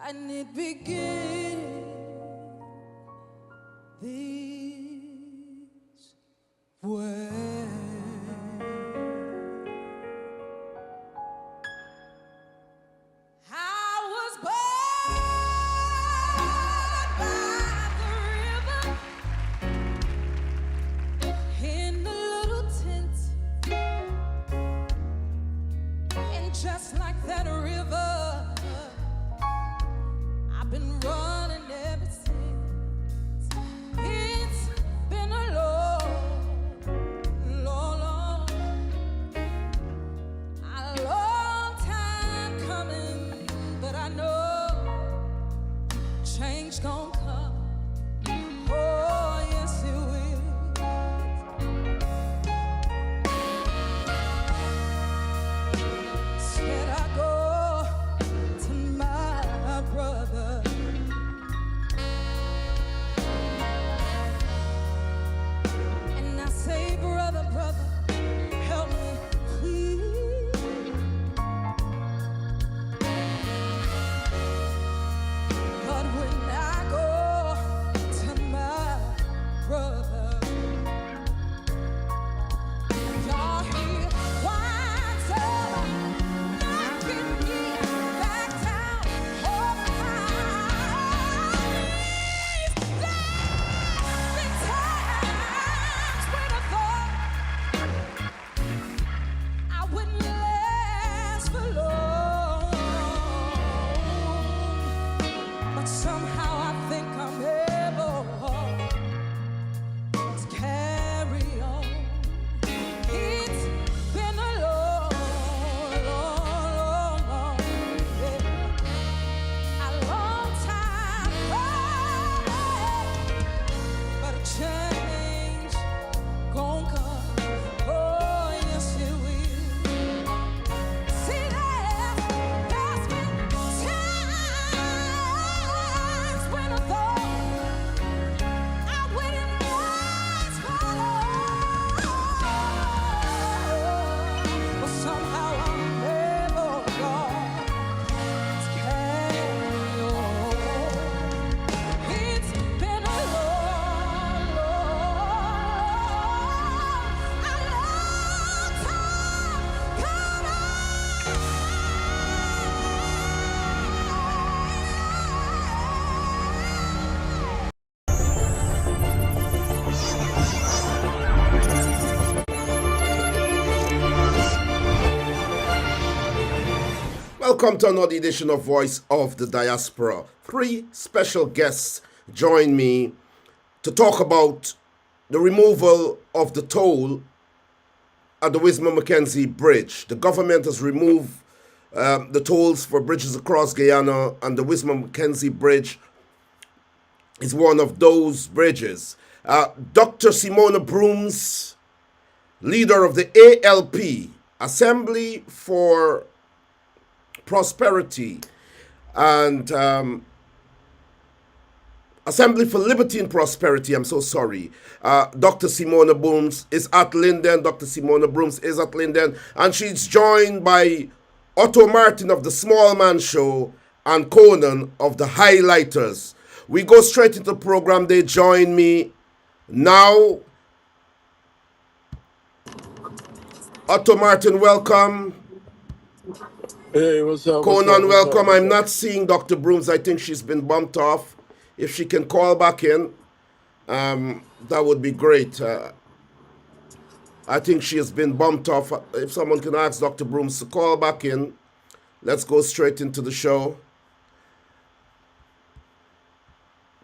and it begins this way. I was born by the river in a little tent, and just like that river, I've been running ever since. It's been a long time coming, but I know change gon' come. Oh, yes, it will. Said I go to my brother, and I say, brother, brother, help me, please. But when I go to my brother, y'all hear winds up knocking me back down on my knees. There's been times when I thought I wouldn't last for long, but somehow I think I'm able to carry on. It's been a long, yeah, a long time coming, but a change gon' come. Oh, yes, it will. See, there's been times when I thought I wouldn't last for long, but somehow I'm able, God, to carry on. It's been a long Welcome to another edition of Voice of the Diaspora. 3 special guests join me to talk about the removal of the toll at the Wismar Mackenzie Bridge. The government has removed the tolls for bridges across Guyana, and the Wismar Mackenzie Bridge is one of those bridges. Dr. Simona Broomes, leader of the ALP, Assembly for Prosperty, and Assembly for Liberty and Prosperity, I'm so sorry. Dr. Simona Broomes is at Linden. Dr. Simona Broomes is at Linden, and she's joined by Otto Martin of the Small Man Show and Conan of the Highlighters. We go straight into the program. They join me now. Otto Martin, welcome. Hey, what's up? Conan, welcome. I'm not seeing Dr. Broomes. I think she's been bumped off. If she can call back in, that would be great. I think she has been bumped off. If someone can ask Dr. Broomes to call back in, let's go straight into the show.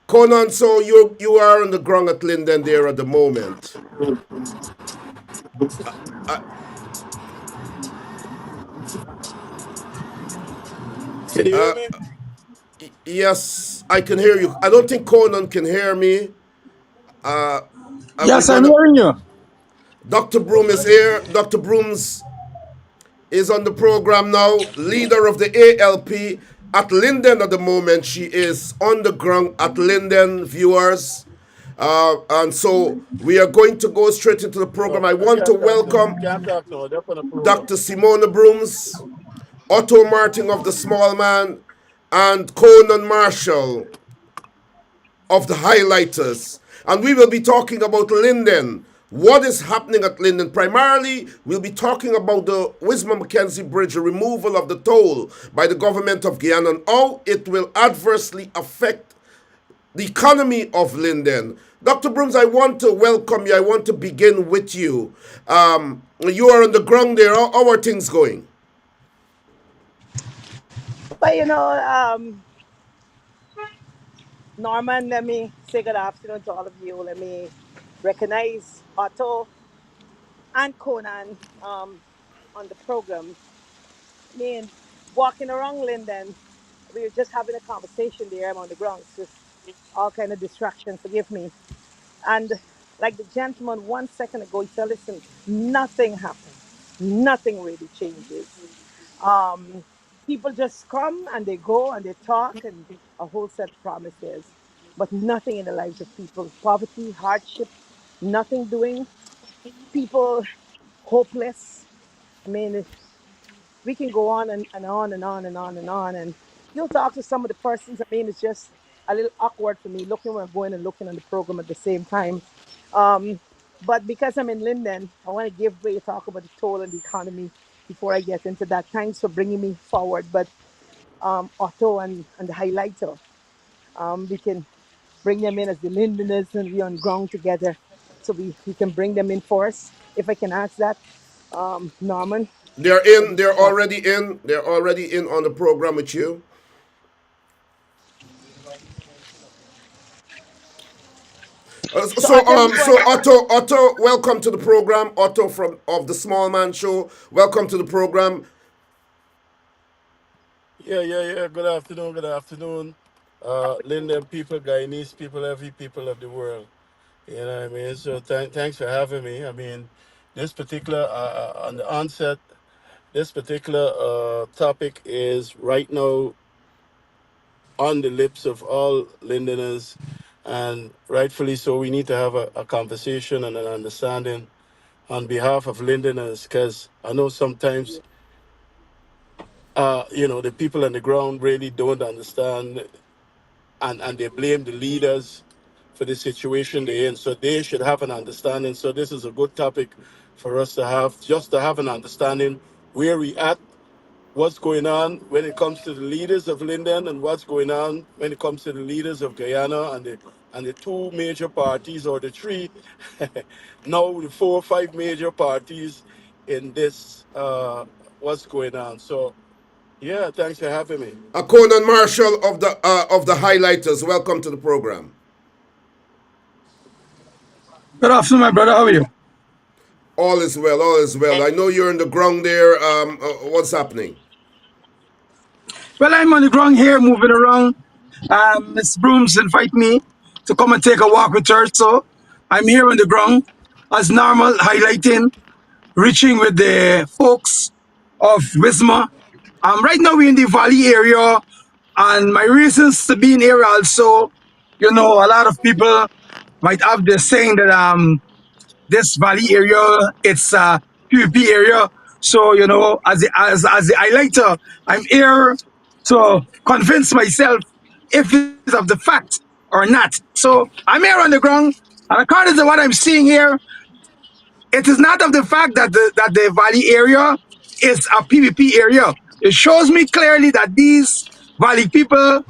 Conan, so you are on the ground at Linden there at the moment. Can you hear me? Yes, I can hear you. I don't think Conan can hear me. Yes, I'm hearing you. Dr. Broomes is here. Dr. Broomes is on the program now, leader of the ALP at Linden at the moment. She is on the ground at Linden, viewers. And so we are going to go straight into the program. I want to welcome Dr. Simona Broomes, Otto Martin of the Small Man, and Conan Marshall of the highlighters. And we will be talking about Linden. What is happening at Linden? Primarily, we'll be talking about the Wismar Mackenzie Bridge, the removal of the toll by the government of Guyana, and how it will adversely affect the economy of Linden. Dr. Broomes, I want to welcome you. I want to begin with you. You are on the ground there. How are things going? But Norman, let me say good afternoon to all of you. Let me recognize Otto and Conan on the program. I mean, walking around Linden, we were just having a conversation there. I'm on the ground. It's just all kind of distraction. Forgive me. And like the gentleman 1 second ago, he said, listen, nothing happens. Nothing really changes. Um, People just come and they go and they talk and a whole set of promises, but nothing in the lives of people. Poverty, hardship, nothing doing. People hopeless. I mean, we can go on and on and on and on and on. And you'll talk to some of the persons. I mean, it's just a little awkward for me looking where I'm going and looking on the program at the same time. Um, but because I'm in Linden, I want to give way to talk about the toll and the economy before I get into that. Thanks for bringing me forward. But Otto and the highlighter, we can bring them in as the Linden'S and we on ground together. So we can bring them in for us. If I can ask that, Norman, They're for in. this They're topic. already in. They're already in on the program with you. So Otto, if you So want, Otto, welcome to the program. Otto from of the Small Man Show. Welcome to the program. Yeah. Good afternoon. Good afternoon. Linden people, Guyanese people, every people of the world. You know what I mean? So thanks for having me. I mean, this particular, on the onset, this particular topic is right now on the lips of all Lindeners, and rightfully so. We need to have a conversation and an understanding on behalf of Lindeners, because I know sometimes the people on the ground really don't understand, and they blame the leaders for the situation they're in. So they should have an understanding. So this is a good topic for us to have, just to have an understanding where we at, what's going on when it comes to the leaders of Linden, and what's going on when it comes to the leaders of Guyana, and the two major parties, or the three, now the 4 or 5 major parties in this, what's going on. So yeah, thanks for having me. Conan Marshall of the highlighters. Welcome to the program. Good afternoon, my brother. How are you? All is well. All is well. I know you're in the ground there. What's happening? Well, I'm on the ground here, moving around. Miss Brooms invite me to come and take a walk with her, so I'm here on the ground as normal, highlighting, reaching with the folks of Wismar. Right now we're in the Valley area, and my reasons to be in here also, a lot of people might have this saying that this valley area, it's a PvP area. So, as the highlighter, I'm here to convince myself if it's of the fact or not. So I'm here on the ground, and according to what I'm seeing here, it is not of the fact that the valley area is a PvP area. It shows me clearly that these valley people,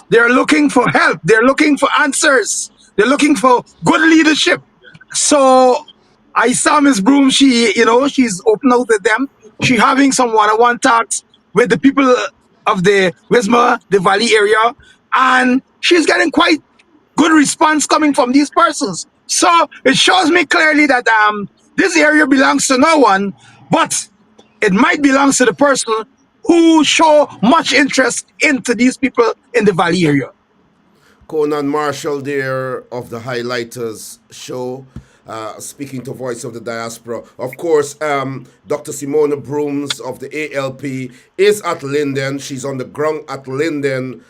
they're looking for help. They're looking for answers. They're looking for good leadership. So I saw Miss Broom. She's open out with them. She having some one-on-one talks with the people of the Wismar, the Valley area, and she's getting quite good response coming from these persons. So it shows me clearly that this area belongs to no one, but it might belong to the person who show much interest into these people in the Valley area. Conan Marshall there of the Highlighters Show, speaking to Voice of the Diaspora. Of course, Dr. Simona Broomes of the ALP is at Linden. She's on the ground at Linden,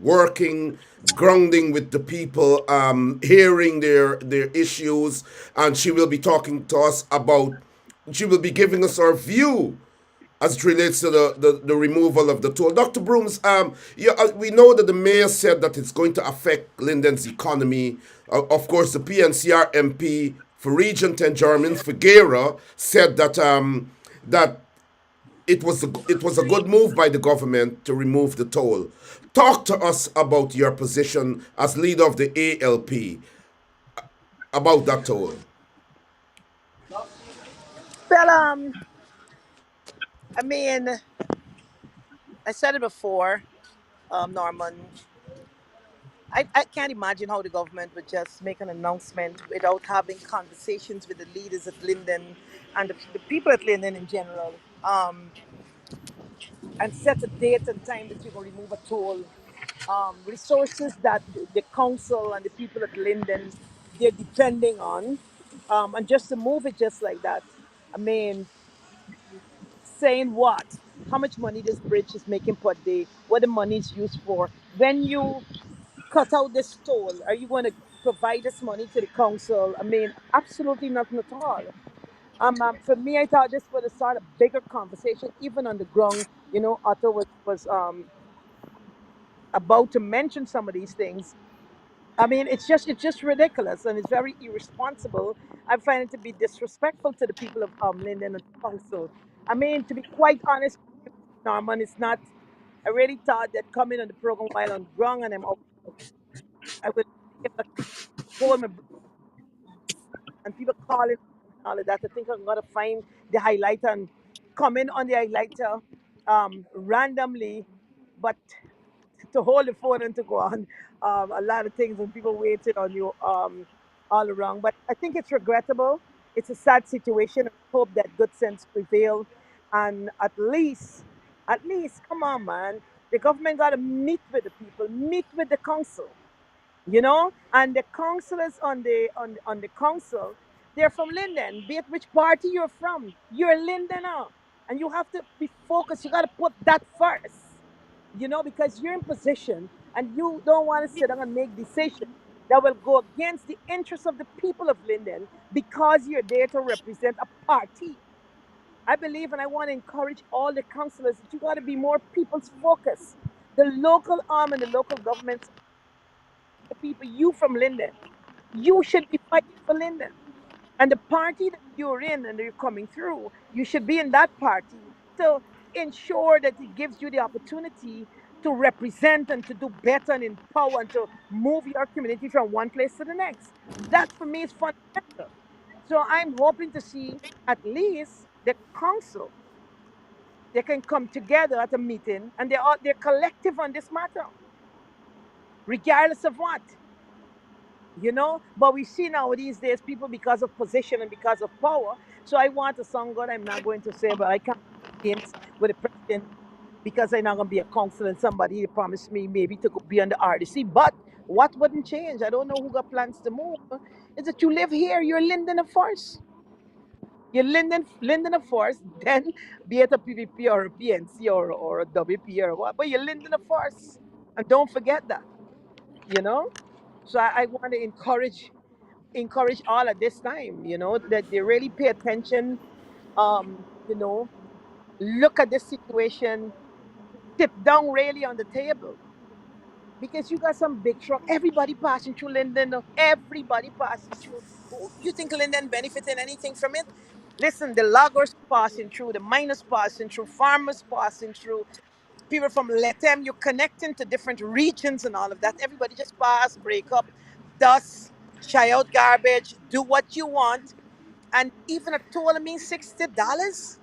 working, grounding with the people, hearing their issues, and she will be talking to us about, she will be giving us her view as it relates to the removal of the toll. Dr. Brooms, yeah, we know that the mayor said that it's going to affect Linden's economy. Of course, the PNCR MP for Region 10, Jermaine Figuera, said that that it was a good move by the government to remove the toll. Talk to us about your position as leader of the ALP about that toll. Well, I mean, I said it before, Norman. I can't imagine how the government would just make an announcement without having conversations with the leaders at Linden and the people at Linden in general, and set a date and time that you're going to remove a toll. Resources that the council and the people at Linden they're depending on, and just to move it just like that. I mean, saying what? How much money this bridge is making per day? What the money is used for? When you cut out this toll, are you going to provide this money to the council? I mean, absolutely nothing at all. For me, I thought this would start a bigger conversation, even on the ground. Otto was about to mention some of these things. I mean, it's just ridiculous and it's very irresponsible. I find it to be disrespectful to the people of Linden and the council. I mean, to be quite honest, Norman, it's not. I really thought that coming on the program while on ground and I would be able to hold my breath and people calling and all of that. I think I'm gonna find the highlighter and comment on the highlighter randomly, but to hold the phone and to go on a lot of things and people waiting on you all around. But I think it's regrettable. It's a sad situation. I hope that good sense prevail, and at least, come on, man. The government got to meet with the people, meet with the council, and the councillors on the council, they're from Linden. Be it which party you're from, you're Lindener, and you have to be focused. You got to put that first, because you're in position and you don't want to sit down and make decisions that will go against the interests of the people of Linden because you're there to represent a party. I believe and I want to encourage all the councillors that you got to be more people's focus. The local arm and the local governments, the people, you from Linden, you should be fighting for Linden. And the party that you're in and you're coming through, you should be in that party to ensure that it gives you the opportunity to represent and to do better and empower and to move your community from one place to the next. That for me is fundamental. So I'm hoping to see at least the council they can come together at a meeting and they're collective on this matter, regardless of what. But we see now these days people because of position and because of power. So I want to sound good. I'm not going to say, but I can't play games with the president because I'm not going to be a council and somebody promised me maybe to go be on the RDC. But what wouldn't change? I don't know who got plans to move. Is that you live here? You're Linden of Force. You're Linden of Force. Then be it a PVP or a PNC or a WP or what, but you're Linden of Force, and don't forget that. You know. So I want to encourage all at this time, that they really pay attention, um, you know, look at this situation, sit down really on the table. Because you got some big truck, everybody passing through Linden, everybody passing through. You think Linden benefited anything from it? Listen, the loggers passing through, the miners passing through, farmers passing through, people from Letem, you're connecting to different regions and all of that. Everybody just pass, break up, dust, shy out garbage, do what you want. And even a toll means $60.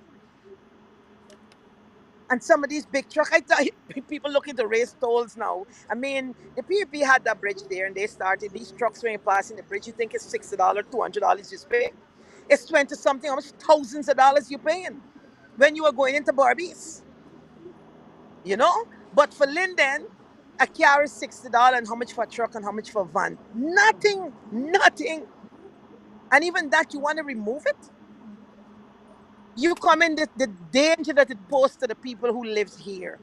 And some of these big trucks, I tell you, people looking to raise tolls now. I mean, the PUP had that bridge there and they started these trucks when you're passing the bridge. You think it's $60, $200 you pay. It's 20 something, how much thousands of dollars you're paying when you are going into Barbies, you know? But for Linden, a car is $60 and how much for a truck and how much for a van? Nothing, nothing. And even that, you want to remove it? You come in the danger that it poses to the people who lives here,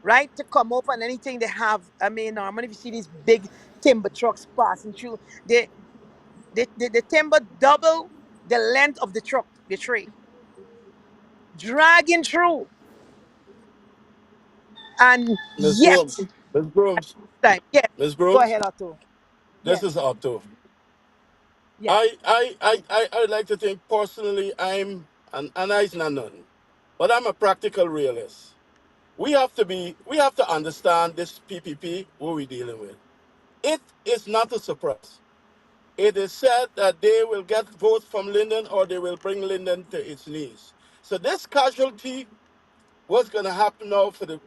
right? To come over and anything they have. I mean, normally if you see these big timber trucks passing through, the timber double the length of the truck, the tree. dragging through, and Miss yet, Brooms, Miss Brooms, time, yes, Miss go Brooms, ahead, Otto. this Yes, is Otto. yes, I would like to think personally I'm an nice none, but I'm a practical realist. We have to understand this PPP what we're dealing with. It is not a surprise. It is said that they will get votes from Linden or they will bring Linden to its knees. So this casualty, what's going to happen now for the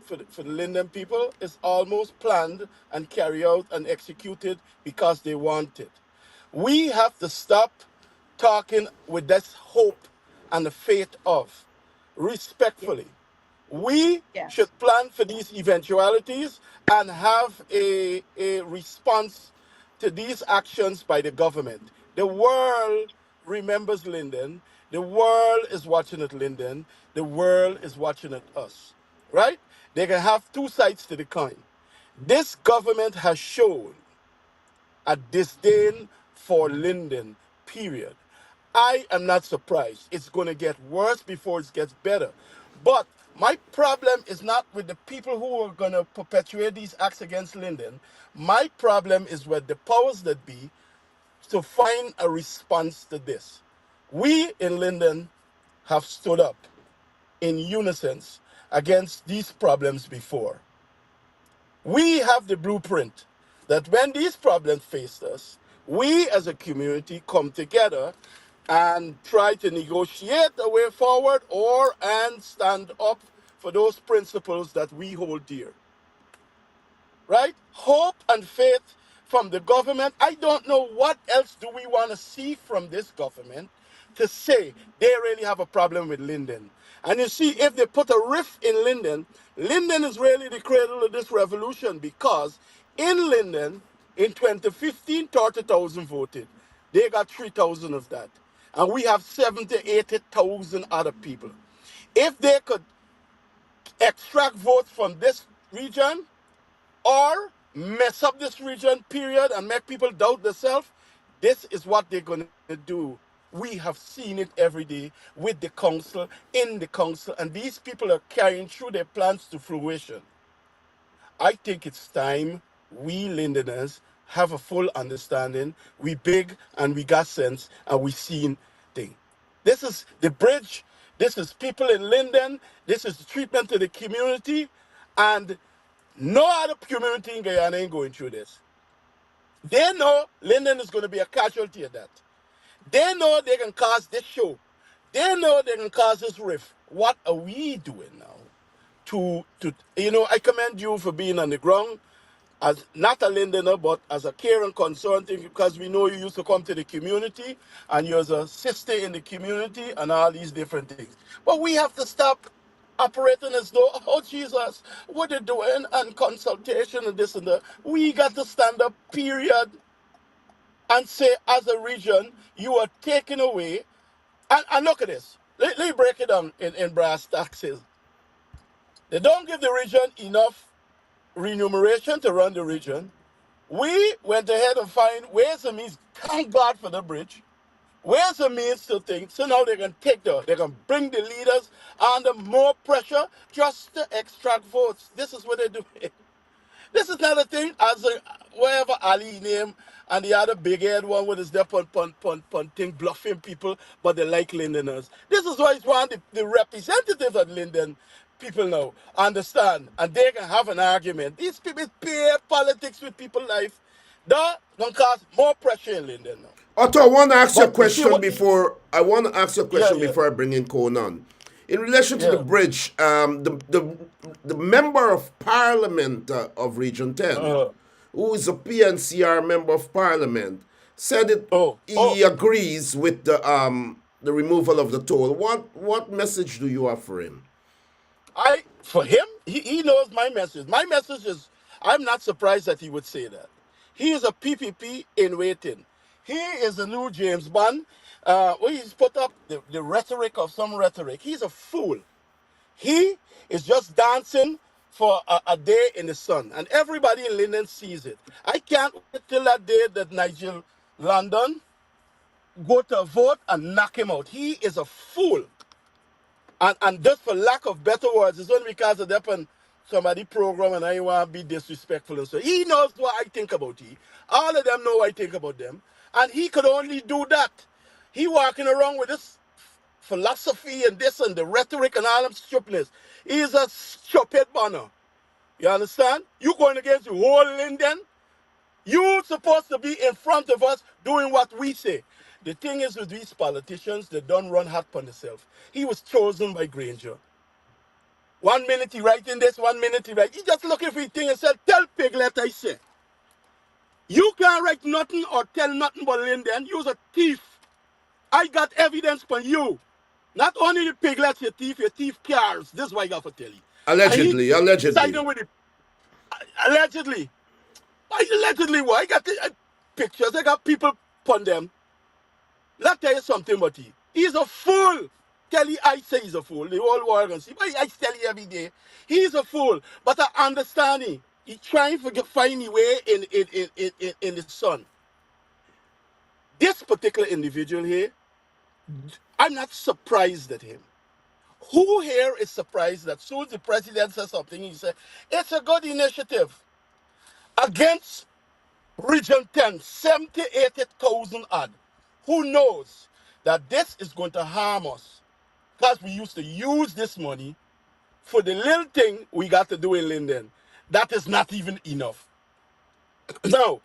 Linden people is almost planned and carried out and executed because they want it. We have to stop talking with this hope and the faith of yes, respectfully. We yes, should plan for these eventualities and have a response to these actions by the government. The world remembers Linden. The world is watching at Linden. The world is watching at us, right? They can have two sides to the coin. This government has shown a disdain for Linden, period. I am not surprised. It's going to get worse before it gets better. But my problem is not with the people who are going to perpetuate these acts against Linden. My problem is with the powers that be to find a response to this. We in Linden have stood up in unison against these problems before. We have the blueprint that when these problems face us, we as a community come together and try to negotiate a way forward or and stand up for those principles that we hold dear, right? Hope and faith from the government. I don't know what else do we want to see from this government to say they really have a problem with Linden. And you see, if they put a rift in Linden, Linden is really the cradle of this revolution because in Linden, in 2015, 30,000 voted. They got 3,000 of that. And we have 70, 80,000 other people. If they could extract votes from this region, or mess up this region, period, and make people doubt themselves, this is what they're going to do. We have seen it every day with the council, in the council, and these people are carrying through their plans to fruition. I think it's time we Lindeners have a full understanding. We big and we got sense and we seen thing. This is the bridge. This is people in Linden. This is the treatment to the community. And no other community in Guyana ain't going through this. They know Linden is going to be a casualty of that. They know they can cause this show. They know they can cause this rift. What are we doing now? I commend you for being on the ground as not a Lindener, but as a care and concern thing, because we know you used to come to the community and you're a sister in the community and all these different things. But we have to stop operating as though, oh Jesus, what are you doing and consultation and this and that. We got to stand up, period, and say as a region, you are taking away. And look at this. Let me break it down in brass taxes. They don't give the region enough remuneration to run the region. We went ahead and find ways and means, thank God for the bridge, ways and means to think. So now they can bring the leaders under more pressure just to extract votes. This is what they do. This is not a thing as a, wherever Ali name and the other big head one with his there pun thing bluffing people, but they like Lindeners. This is why it's one of the representatives of Linden people now understand and they can have an argument. These people pay politics with people's life. That don't cause more pressure in Linden now. Otto, I want to ask you a But you see question what before yeah, yeah, I bring in Conan. In relation to the yeah. bridge, the member of parliament of Region 10, Uh, who is a PNCR member of parliament, said it. oh, He agrees with the removal of the toll. What message do you have for him? for him, he knows my message. My message is I'm not surprised that he would say that. He is a PPP in waiting. He is a new James Bond. He's put up the rhetoric of some rhetoric. He's a fool. He is just dancing for a day in the sun, and everybody in Linden sees it. I can't wait till that day that Nigel London go to vote and knock him out. He is a fool. And just for lack of better words, it's only because of that on somebody program and I want to be disrespectful and so he knows what I think about he. All of them know what I think about them. And he could only do that. He walking around with this philosophy and this and the rhetoric and all them stupidness. He's a stupid banner. You understand? You going against the whole Linden. You supposed to be in front of us doing what we say. The thing is with these politicians, they don't run hot on themselves. He was chosen by Granger. 1 minute he writing this, 1 minute he write. He just looking for a thing and said, tell Piglet I say. You can't write nothing or tell nothing but Linden. You're a thief. I got evidence for you. Not only the Piglets, your thief cars. This is what I got to tell you. Allegedly, allegedly. Siding with it. Allegedly. Allegedly what? I got the pictures. I got people upon them. Let me tell you something about he. He's a fool. Tell you I say he's a fool. The whole world can see. But I tell you every day. He's a fool. But I understand him. He's trying to find a way in the sun. This particular individual here, I'm not surprised at him. Who here is surprised that soon as the president says something, he said, it's a good initiative against Region 10, 70, 80,000 odd. Who knows that this is going to harm us? Because we used to use this money for the little thing we got to do in Linden. That is not even enough. Now,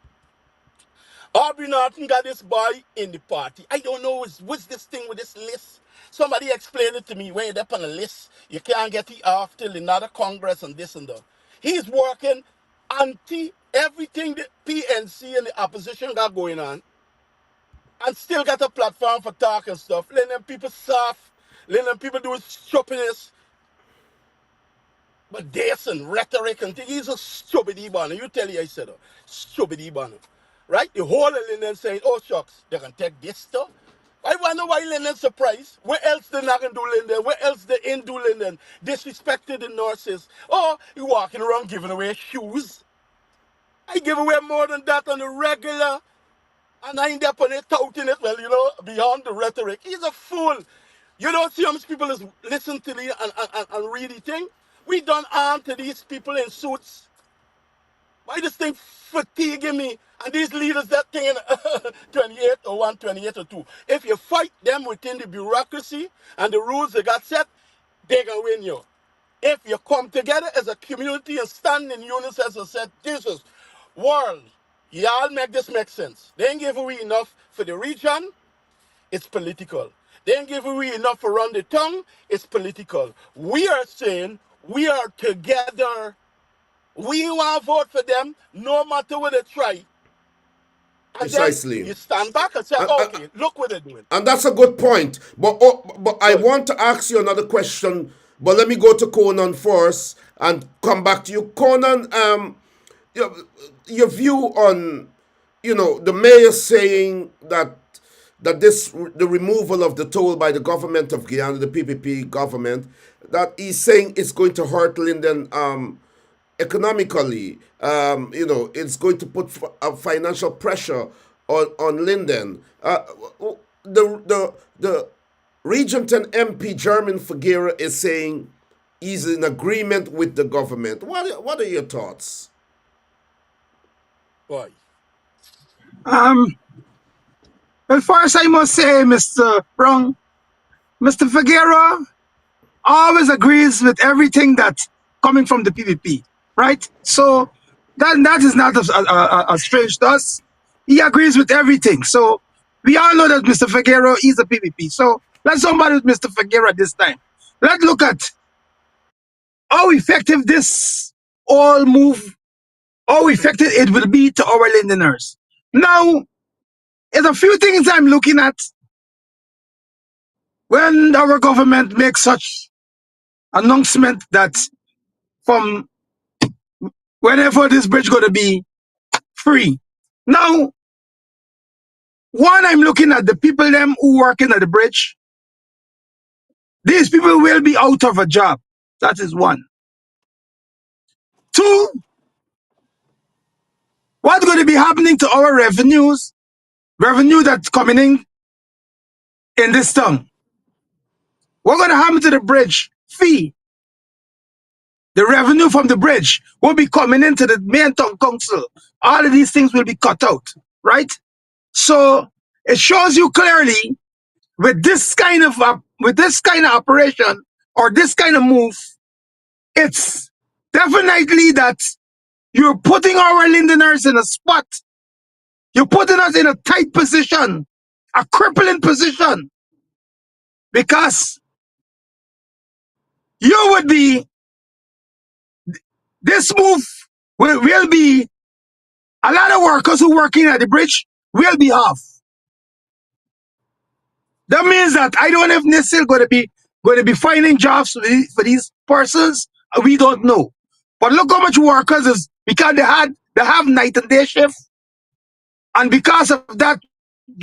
Aubrey Norton got this boy in the party. I don't know what's this thing with this list. Somebody explained it to me. When you're up on a list, you can't get it off till another Congress and this and that. He's working anti everything the PNC and the opposition got going on, and still got a platform for talk and stuff. Letting them people soft, letting them people do stupidness. But this and rhetoric and things, he's a stupid Ibana. You tell you I said, stupid Ibana. Right? The whole of Linden saying, oh shucks, they can take this stuff. I wonder why Linden's surprised. Where else they not gonna do Linden? Where else they ain't do Linden? Disrespected the nurses. Oh, you walking around giving away shoes. I give away more than that on the regular. And I ain't up on it, touting it, well, you know, beyond the rhetoric. He's a fool. You don't see how much people is listen to the and read the thing. We done harm to these people in suits. Why this thing fatiguing me? And these leaders that thing in 28 or 128 or 2. If you fight them within the bureaucracy and the rules they got set, they gonna win you. If you come together as a community and stand in unison as I said, Jesus, world, y'all make this make sense. They ain't give away enough for the region, it's political. They ain't give away enough for run the tongue, it's political. We are saying we are together. We want to vote for them no matter what they try. And Precisely. then you stand back and say, okay, look what they're doing. And that's a good point. But I want to ask you another question. But let me go to Conan first and come back to you. Conan, your view on, the mayor saying that the removal of the toll by the government of Guyana, the PPP government, that he's saying it's going to hurt Linden economically. It's going to put financial pressure on Linden. The Region 10 MP German Figuera is saying he's in agreement with the government. What are your thoughts? Why? Well, first I must say, Mr. Brung, Mr. Figuera always agrees with everything that's coming from the PPP, right? So that is not a strange to us. He agrees with everything. So we all know that Mr. Figuera is a PPP. So let's talk about Mr. Figuera this time. Let's look at how effective this all move, how effective it will be to our Lindeners. Now, there's a few things I'm looking at when our government makes such announcement that from whenever this bridge going to be free. Now, one, I'm looking at the people them who working at the bridge. These people will be out of a job. That is one. Two, what's going to be happening to our revenues? Revenue that's coming in this town. What's going to happen to the bridge fee? The revenue from the bridge will be coming into the main town council. All of these things will be cut out, right? So it shows you clearly with this kind of operation or this kind of move, it's definitely that you're putting our Linden'S in a spot. You're putting us in a tight position, a crippling position, because you would be, this move will be, a lot of workers who working at the bridge will be off. That means that I don't know if necessarily going to be finding jobs for these persons. We don't know. But look how much workers is, because they have night and day shift, and because of that,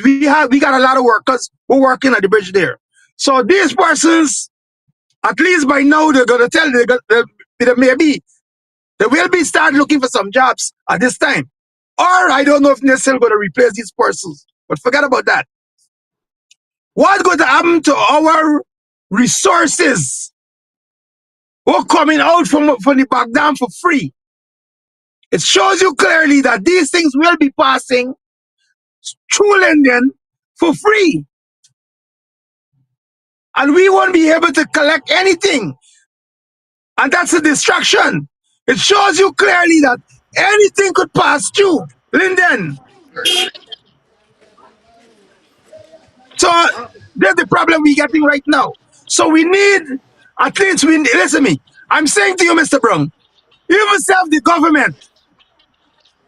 we got a lot of workers who working at the bridge there. So these persons, at least by now, they're gonna tell maybe they will be start looking for some jobs at this time. Or I don't know if necessarily going to replace these persons. But forget about that. What's going to happen to our resources who are coming out from the back dam for free? It shows you clearly that these things will be passing through Linden for free. And we won't be able to collect anything. And that's a distraction. It shows you clearly that anything could pass through Linden. So that's the problem we're getting right now. So we need, at least listen to me. I'm saying to you, Mr. Brown, even if the government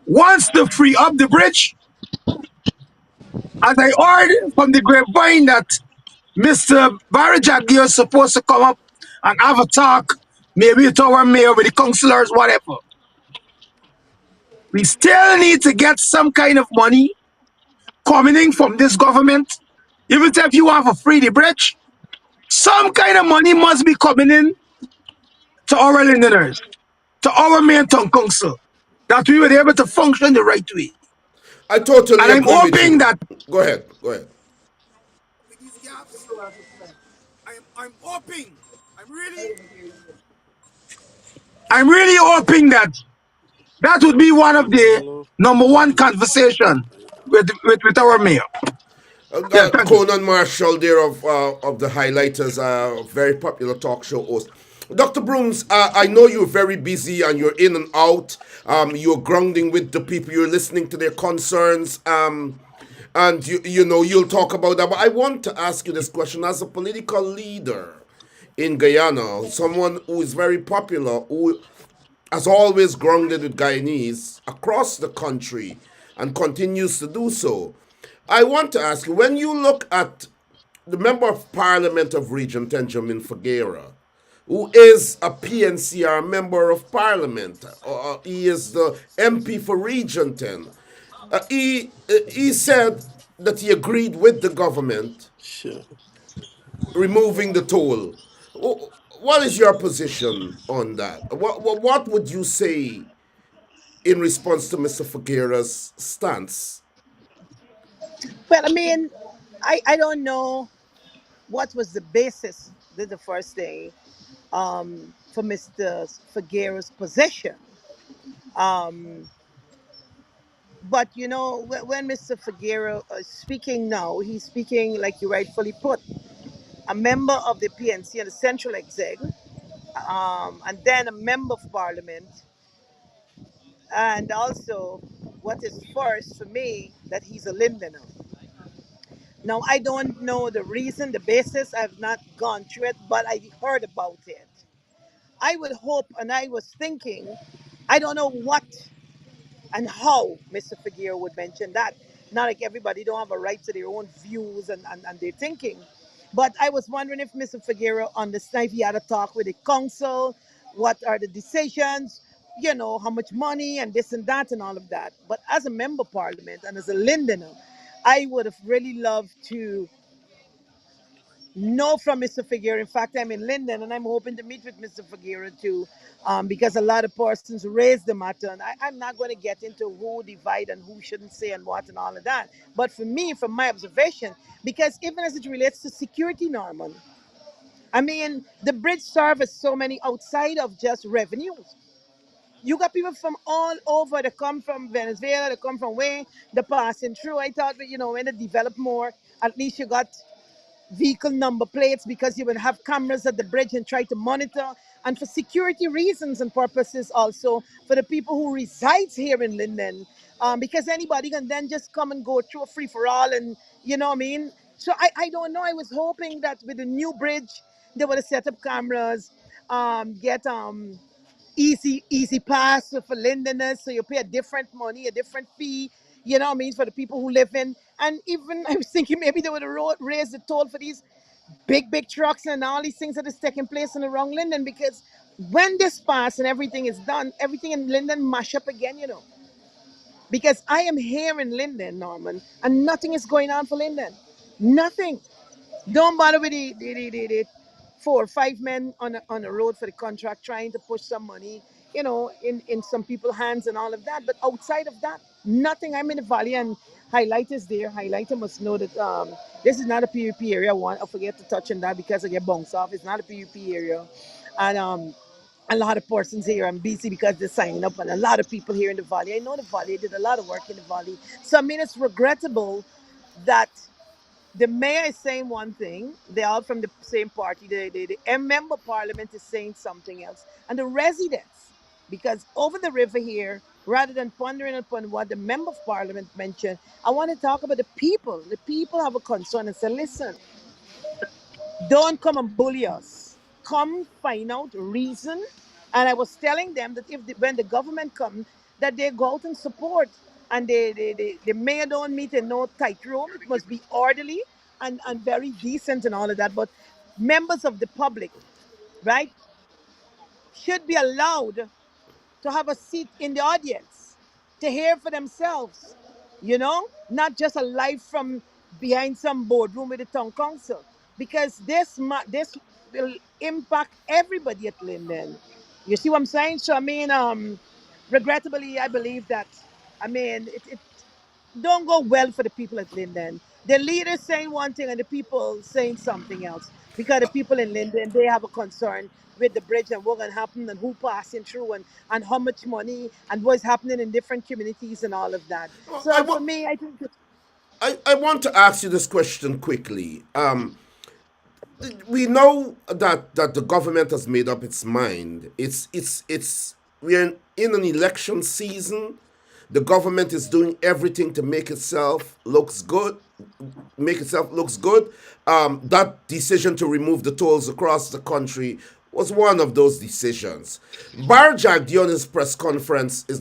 wants to free up the bridge, as I heard from the grapevine that Mr. Barajagi is supposed to come up and have a talk, maybe with our mayor, with the councillors, whatever. We still need to get some kind of money coming in from this government. Even if you want to free the bridge, some kind of money must be coming in to our Linden'S, to our main town council, that we were able to function the right way. I totally And I'm agree with hoping you. that Go ahead. Go ahead. with these gaps, I'm hoping, I'm really hoping that that would be one of the Hello. number one conversation with our mayor. Yeah, thank you. Conan Marshall there of the Highlighters, very popular talk show host. Dr. Broomes, I know you're very busy and you're in and out. You're grounding with the people. You're listening to their concerns. And you know you'll talk about that. But I want to ask you this question as a political leader in Guyana, someone who is very popular, who has always grounded with Guyanese across the country and continues to do so. I want to ask you, when you look at the Member of Parliament of Region 10, Jamin Figuera, who is a PNCR Member of Parliament, he is the MP for Region 10, he said that he agreed with the government Sure. removing the toll. What is your position on that? What would you say in response to Mr. Figueroa's stance? Well, I mean, I don't know what was the basis, the first thing, for Mr. Figueroa's position. Um, but you know, when Mr. Figueroa is speaking now, he's speaking like you rightfully put, a member of the PNC and the Central Exec, and then a member of Parliament, and also what is first for me that he's a Linden'er. Now I don't know the reason, the basis. I've not gone through it, but I heard about it. I would hope, and I was thinking, I don't know what and how Mr. Figueroa would mention that. Not like everybody don't have a right to their own views and their thinking. But I was wondering if Mr. Figueroa understand if he had a talk with the council, what are the decisions, you know, how much money and this and that and all of that. But as a member of parliament and as a Lindener, I would have really loved to know from Mr. Figueroa. In fact, I'm in Linden and I'm hoping to meet with Mr. Figueroa too, because a lot of persons raised the matter. And I'm not going to get into who divide and who shouldn't say and what and all of that. But for me, from my observation, because even as it relates to security, Norman, I mean, the bridge serves so many outside of just revenues. You got people from all over that come from Venezuela, that come from where they're passing through. I thought that, when they develop more, at least you got vehicle number plates because you will have cameras at the bridge and try to monitor, and for security reasons and purposes also for the people who resides here in Linden, because anybody can then just come and go through a free for all, and you know what I mean. So I don't know. I was hoping that with the new bridge they would have set up cameras, get easy pass for Linden'S, so you pay a different money, a different fee. You know what I mean, for the people who live in. And even I was thinking maybe they would have raised the toll for these big trucks and all these things that is taking place in the wrong Linden, because when this pass and everything is done, everything in Linden mash up again. Because I am here in Linden, Norman, and nothing is going on for Linden. Nothing. Don't bother with the 4 or 5 men on a road for the contract trying to push some money, in some people's hands and all of that. But outside of that, nothing. I'm in the valley, and Highlight is there. Highlighter must know that this is not a PUP area. I forget to touch on that because I get bounced off. It's not a PUP area. And a lot of persons here. I'm busy because they're signing up, and a lot of people here in the valley. I know the valley. I did a lot of work in the valley. So I mean, it's regrettable that the mayor is saying one thing, they're all from the same party. The member parliament is saying something else. And the residents, because over the river here, rather than pondering upon what the member of parliament mentioned, I want to talk about the people. The people have a concern and say, listen, don't come and bully us. Come find out reason. And I was telling them that when the government comes, that they go out and support. And the mayor don't meet in no tight room. It must be orderly and very decent and all of that. But members of the public, right, should be allowed to have a seat in the audience to hear for themselves, not just a live from behind some boardroom with the town council, because this will impact everybody at Linden. You see what I'm saying? So I mean, regrettably, I believe that, I mean, it don't go well for the people at Linden. The leaders saying one thing and the people saying something else. Because the people in Linden, they have a concern with the bridge and what's going to happen and who passing through, and how much money and what's happening in different communities and all of that. Well, So for me, I think I want to ask you this question quickly. We know that the government has made up its mind. It's we're in an election season. The government is doing everything to make itself looks good. That decision to remove the tolls across the country was one of those decisions. Barjak during his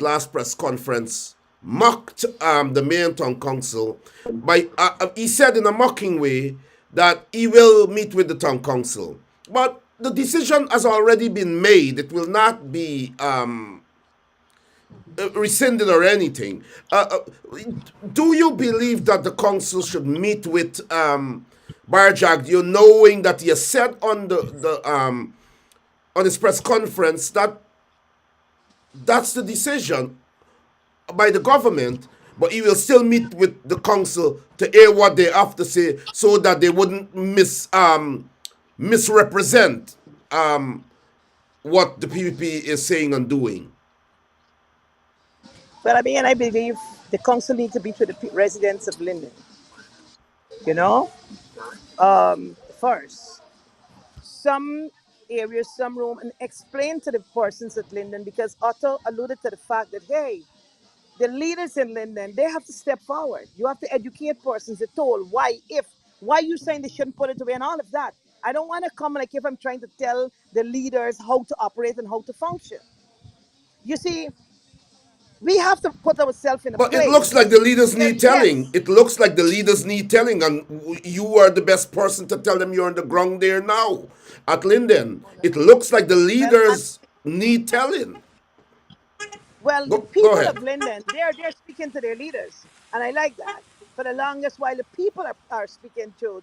last press conference, mocked the mayor and town council by he said in a mocking way that he will meet with the town council, but the decision has already been made. It will not be rescinded or anything. Do you believe that the council should meet with Barjak, you knowing that he has said on the on his press conference that that's the decision by the government, but he will still meet with the council to hear what they have to say so that they wouldn't misrepresent what the PPP is saying and doing. but I mean, I believe the council needs to be to the residents of Linden, you know, first. Some areas, some room, and explain to the persons at Linden, because Otto alluded to the fact that, hey, the leaders in Linden, they have to step forward. You have to educate persons. They're told why you saying they shouldn't put it away and all of that. I don't want to come like if I'm trying to tell the leaders how to operate and how to function. You see, we have to put ourselves in a But it looks place like the leaders where, need telling. yes, It looks like the leaders need telling, and you are the best person to tell them you're on the ground there now at Linden. It looks like the well, leaders need telling. the Go people ahead. of Linden, they're speaking to their leaders, and I like that. For the longest while, the people are speaking to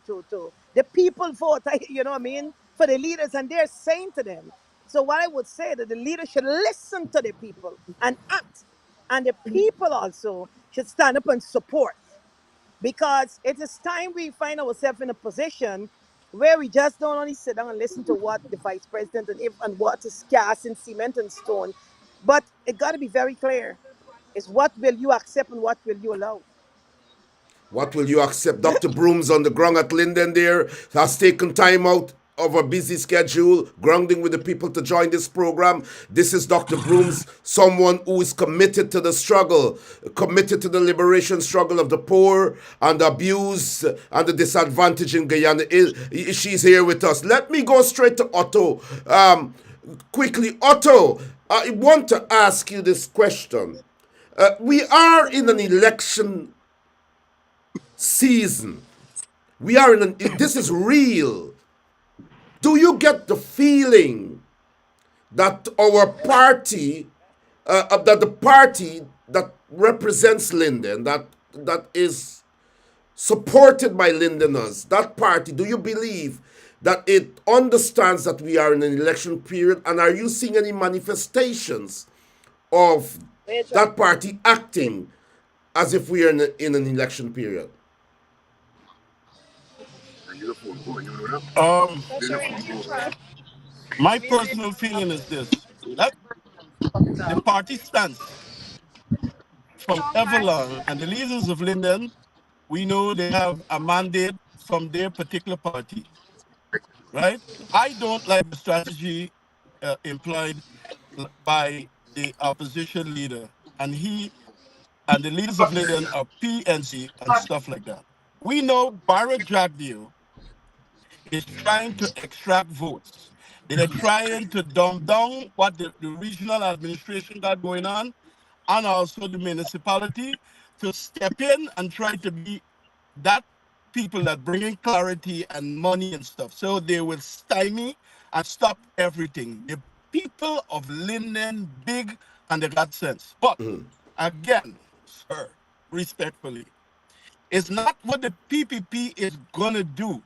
the people vote. You know what I mean, for the leaders, and they're saying to them. So what I would say that the leaders should listen to the people and act, and the people also should stand up and support, because it is time we find ourselves in a position. where we just don't only sit down and listen to what the vice president and what is cast in cement and stone, but it got to be very clear. It's what will you accept and what will you allow? What will you accept? Dr. Broomes on the ground at Linden there has taken time out of a busy schedule, grounding with the people to join this program. This is Dr. Broomes, someone who is committed to the struggle, committed to the liberation struggle of the poor and the abused and the disadvantaged in Guyana. She's here with us. Let me go straight to Otto. Quickly, Otto, I want to ask you this question. We are in an election season. We are this is real. Do you get the feeling that our party, that the party that represents Linden, that is supported by Linden'S, that party, do you believe that it understands that we are in an election period? And are you seeing any manifestations of that party acting as if we are in an election period? Um, my personal feeling is this: that the party stance from ever long, and the leaders of Linden, we know they have a mandate from their particular party, right? I don't like the strategy employed by the opposition leader, and he and the leaders of Linden are PNC and stuff like that. We know Barrett Jagdeo is trying to extract votes. They're trying to dumb down what the regional administration got going on and also the municipality to step in and try to be that people that bring in clarity and money and stuff. So they will stymie and stop everything. The people of Linden, big and they got sense. But again, sir, respectfully, it's not what the PPP is going to do.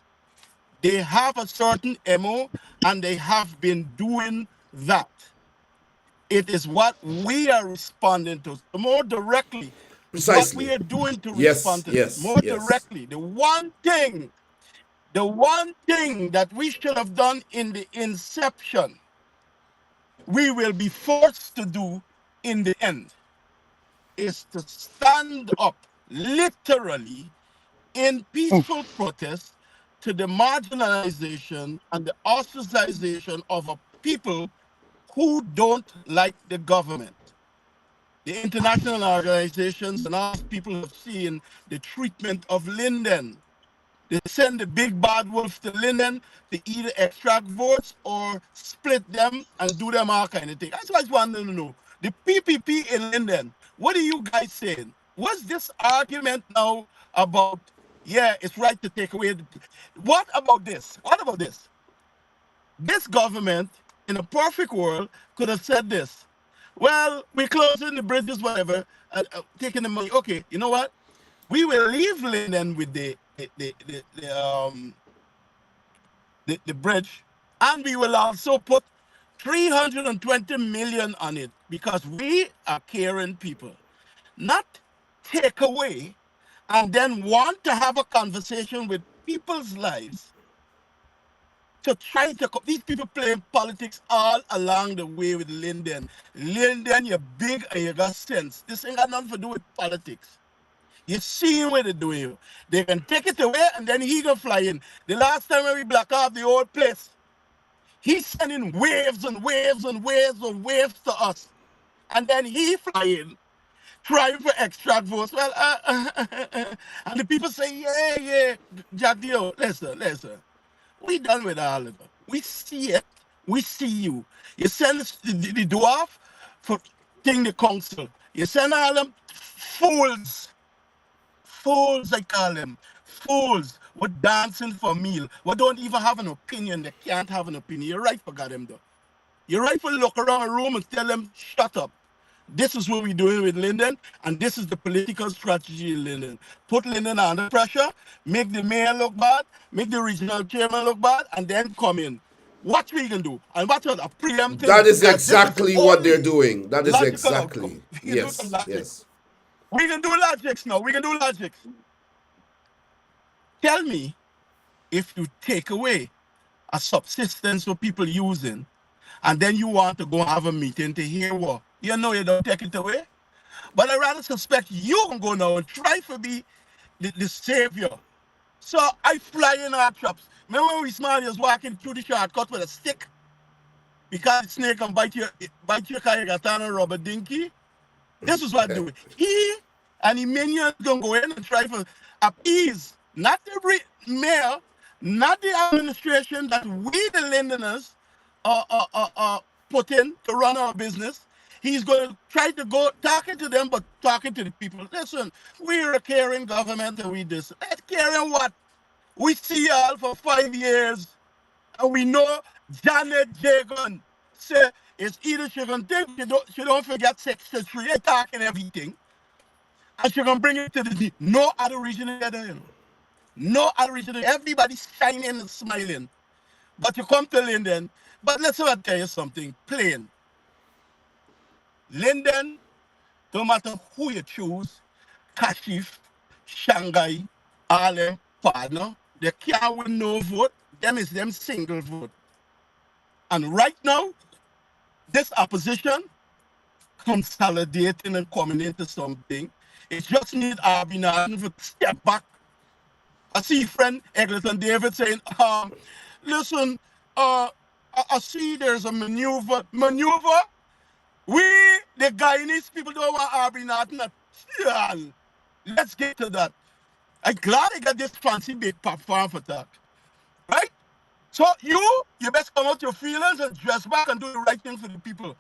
They have a certain MO and they have been doing that. It is what we are responding to. So more directly, what we Precisely. are doing to Yes, respond to this. yes, More yes. directly, the one thing that we should have done in the inception, we will be forced to do in the end, is to stand up literally in peaceful protest to the marginalization and the ostracization of a people who don't like the government. The international organizations and all these people have seen the treatment of Linden. They send the big bad wolf to Linden to either extract votes or split them and do them all kind of thing. That's what I just want to know. The PPP in Linden, what are you guys saying? What's this argument now about, yeah, it's right to take away what about this? What about this? This government, in a perfect world, could have said this. Well, we're closing the bridges, whatever, taking the money. Okay, you know what? We will leave Linden with the bridge, and we will also put 320 million on it because we are caring people, not take away and then want to have a conversation with people's lives to try to these people playing politics all along the way with Linden. Linden, you're big and you got sense. This ain't got nothing to do with politics. You see what they're doing. They can take it away and then he can fly in. The last time when we block off the old place, he's sending waves and waves and waves and waves to us. And then he fly in, trying for extract votes. Well, and the people say, yeah, Jack Dio, listen. We done with all of it. We see it. We see you. You send the dwarf for king the council. You send all them fools. Fools, I call them. Fools. What dancing for meal. What don't even have an opinion. They can't have an opinion. You're right for God them though. You're right for look around a room and tell them, shut up. This is what we're doing with Linden, and this is the political strategy in Linden. Put Linden under pressure, make the mayor look bad, make the regional chairman look bad, and then come in. What we can do, and what a preemptive, That is because this is the exactly what they're only doing. That is logical outcome. exactly. We can do some Yes, logics. yes. We can do logics now. We can do logics. Tell me if you take away a subsistence for people using, and then you want to go have a meeting to hear what, you know you don't take it away. But I rather suspect you can go now and try to be the savior. So I fly in our traps. Remember when Wismar was walking through the shortcut with a stick? Because the snake can bite your car, you got on a rubber dinky. This is what do it. He and the minions gonna go in and try to appease not the mayor, not the administration that we the Linden'S put in to run our business. He's going to try to go talking to them, but talking to the people. Listen, we're a caring government and we this. Caring what? We see y'all for 5 years and we know Janet Jagan say it's either she gonna take, she don't forget Section 3 talking everything, and she gonna bring it to the no other region together, you know. No other region, everybody's shining and smiling. But you come to Linden, but let's tell you something plain. Linden, no matter who you choose, Kashif, Shanghai, Harlem, partner, they can't win no vote. Them is them single vote. And right now, this opposition consolidating and coming into something. It just needs Arbination to step back. I see friend Eglinton David saying, listen, I see there's a maneuver. We, the Guyanese people don't want Arbination. Yeah, let's get to that. I'm glad I got this fancy big pop farm for that. Right? So you best come out your feelings and dress back and do the right thing for the people.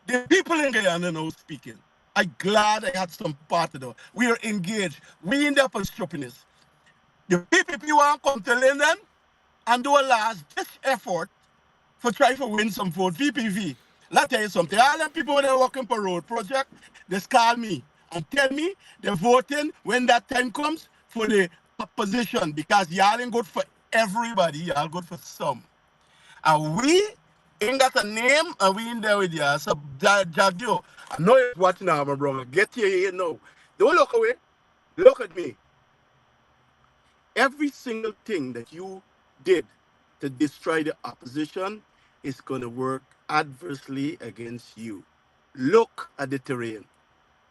The people in Guyana now speaking. I'm glad I had some part of that. We are engaged. We in there for stupidness. The PPP want to come to Linden and do a last-ditch effort for trying to win some vote. VPV. Let me tell you something. All them people when they're working for road project, they call me and tell me they're voting when that time comes for the opposition because y'all ain't good for everybody. Y'all good for some. And we ain't got a name and we in there with you. So, Jagdio, I know you're watching now, my brother. Get your here now. Don't look away. Look at me. Every single thing that you did to destroy the opposition is going to work adversely against you. Look at the terrain.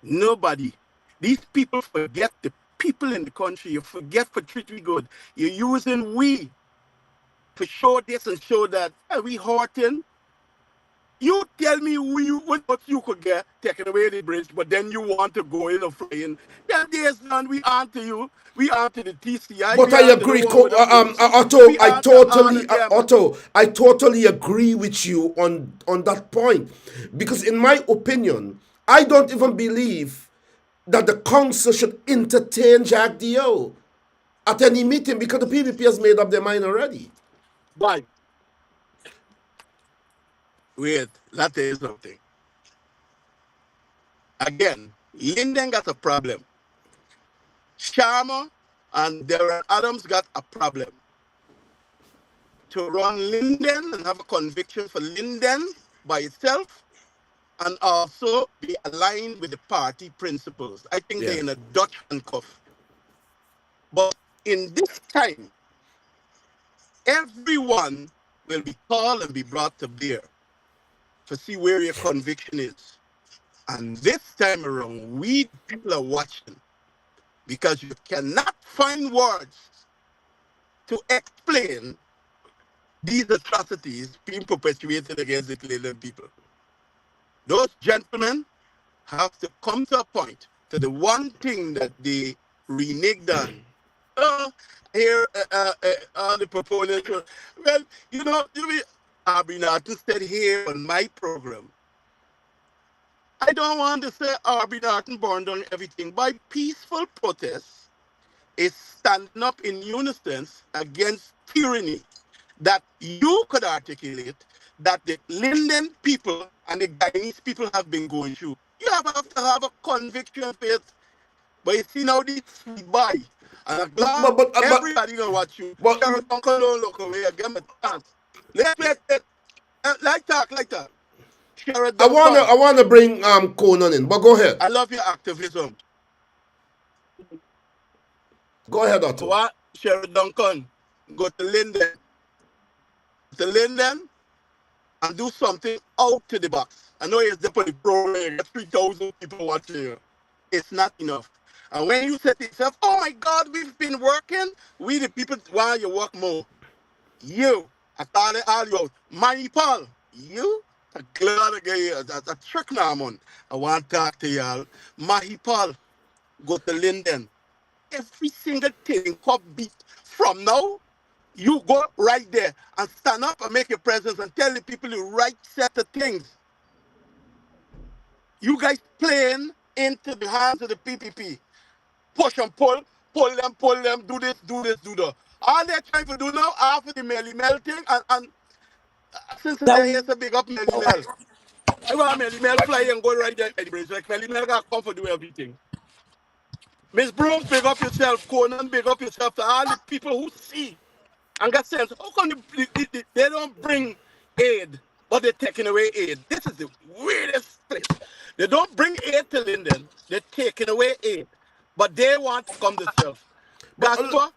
Nobody. These people forget the people in the country. You forget for treat we good. You're using we to show this and show that. Are we hurting? You tell me what you could get taken away the bridge, but then you want to go in and fly in. That days done, we answer you. We answer the TCI. But I agree, Otto. I totally agree with you on that point, because in my opinion, I don't even believe that the council should entertain Jack Dio at any meeting because the PVP has made up their mind already. Why? Wait, that is something. Again, Linden got a problem. Sharma and Darren Adams got a problem. To run Linden and have a conviction for Linden by itself and also be aligned with the party principles. I think they're in a Dutch handcuff. But in this time, everyone will be called and be brought to bear to see where your conviction is. And this time around, we people are watching because you cannot find words to explain these atrocities being perpetuated against the Canadian people. Those gentlemen have to come to a point to the one thing that they reneged on. Here, the proponents, well, Arbination said here on my program, I don't want to say Arbination burned on everything. By peaceful protest is standing up in unison against tyranny that you could articulate that the Linden people and the Guyanese people have been going through. You have to have a conviction for it. But you see now this by. And I'm glad everybody gonna watch you. But Uncle don't look away, give me a chance. Like that. I wanna bring Conan in, but go ahead. I love your activism. Go ahead, Otto. What? Sheriff Duncan. go to Linden, to Linden, and do something out to the box. I know it's the for the program, you got 3,000 people watching you. It's not enough. And when you say to yourself, oh my God, we've been working, we the people want you work more. You, I thought it all you out. Manny Paul, you, a glad again, a trick now, man. I want to talk to y'all. Mahi Paul, go to Linden. Every single thing, pop beat from now. You go right there and stand up and make your presence and tell the people the right set of things. You guys playing into the hands of the PPP. Push and pull them, do this, do that. All they're trying to do now, after the Melly Mel thing, and since Now, I hear a big up Melly Mel. I want Melly Mel fly and go right there at the bridge. Like Melly Mel got come for do everything. Miss Brooms, big up yourself. Conan, big up yourself to all the people who see and got sense. How come they don't bring aid, but they're taking away aid? This is the weirdest place. They don't bring aid to Linden. They're taking away aid, but they want to come themselves. But Gasper,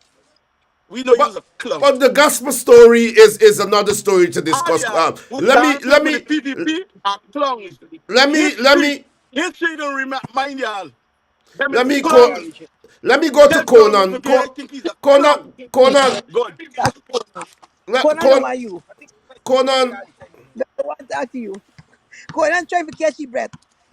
we know you's but a clown. but the gospel story is another story to All discuss. y'all who Let me dancing let for the me PPP are clowns. let me let History, me history don't remind y'all. Them let is me clowns. let me go to Tell Donald Conan. McGee I think he's a clown. Conan, Good. that's Conan Conan, over you. Conan, That's the one talk to you. Conan trying to catch your breath.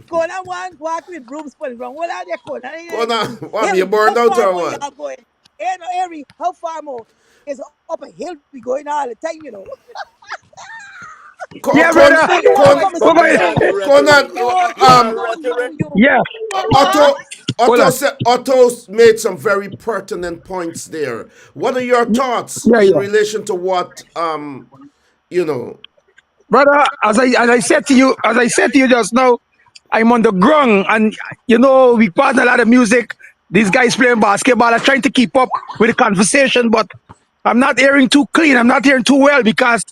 Conan one walk with brooms for the ground. What are they, Conan? Conan. What, you Harry, burned how out far or more what? y'all going? Hey, no, Harry, how far more? It's up a hill we going all the time, you know. Yeah, Con, brother. So you want to con, come and We're But sit we going. on beside the me? rhetoric. Conan. No, We you, on Um, no, rhetoric. you. Yeah. No, what? Otto, Hold on. Otto made some very pertinent points there. What are your thoughts Yeah, in yeah. relation to what you know? Brother, as I said to you just now, I'm on the ground, and we partner a lot of music. These guys playing basketball are trying to keep up with the conversation, but I'm not hearing too clean. I'm not hearing too well because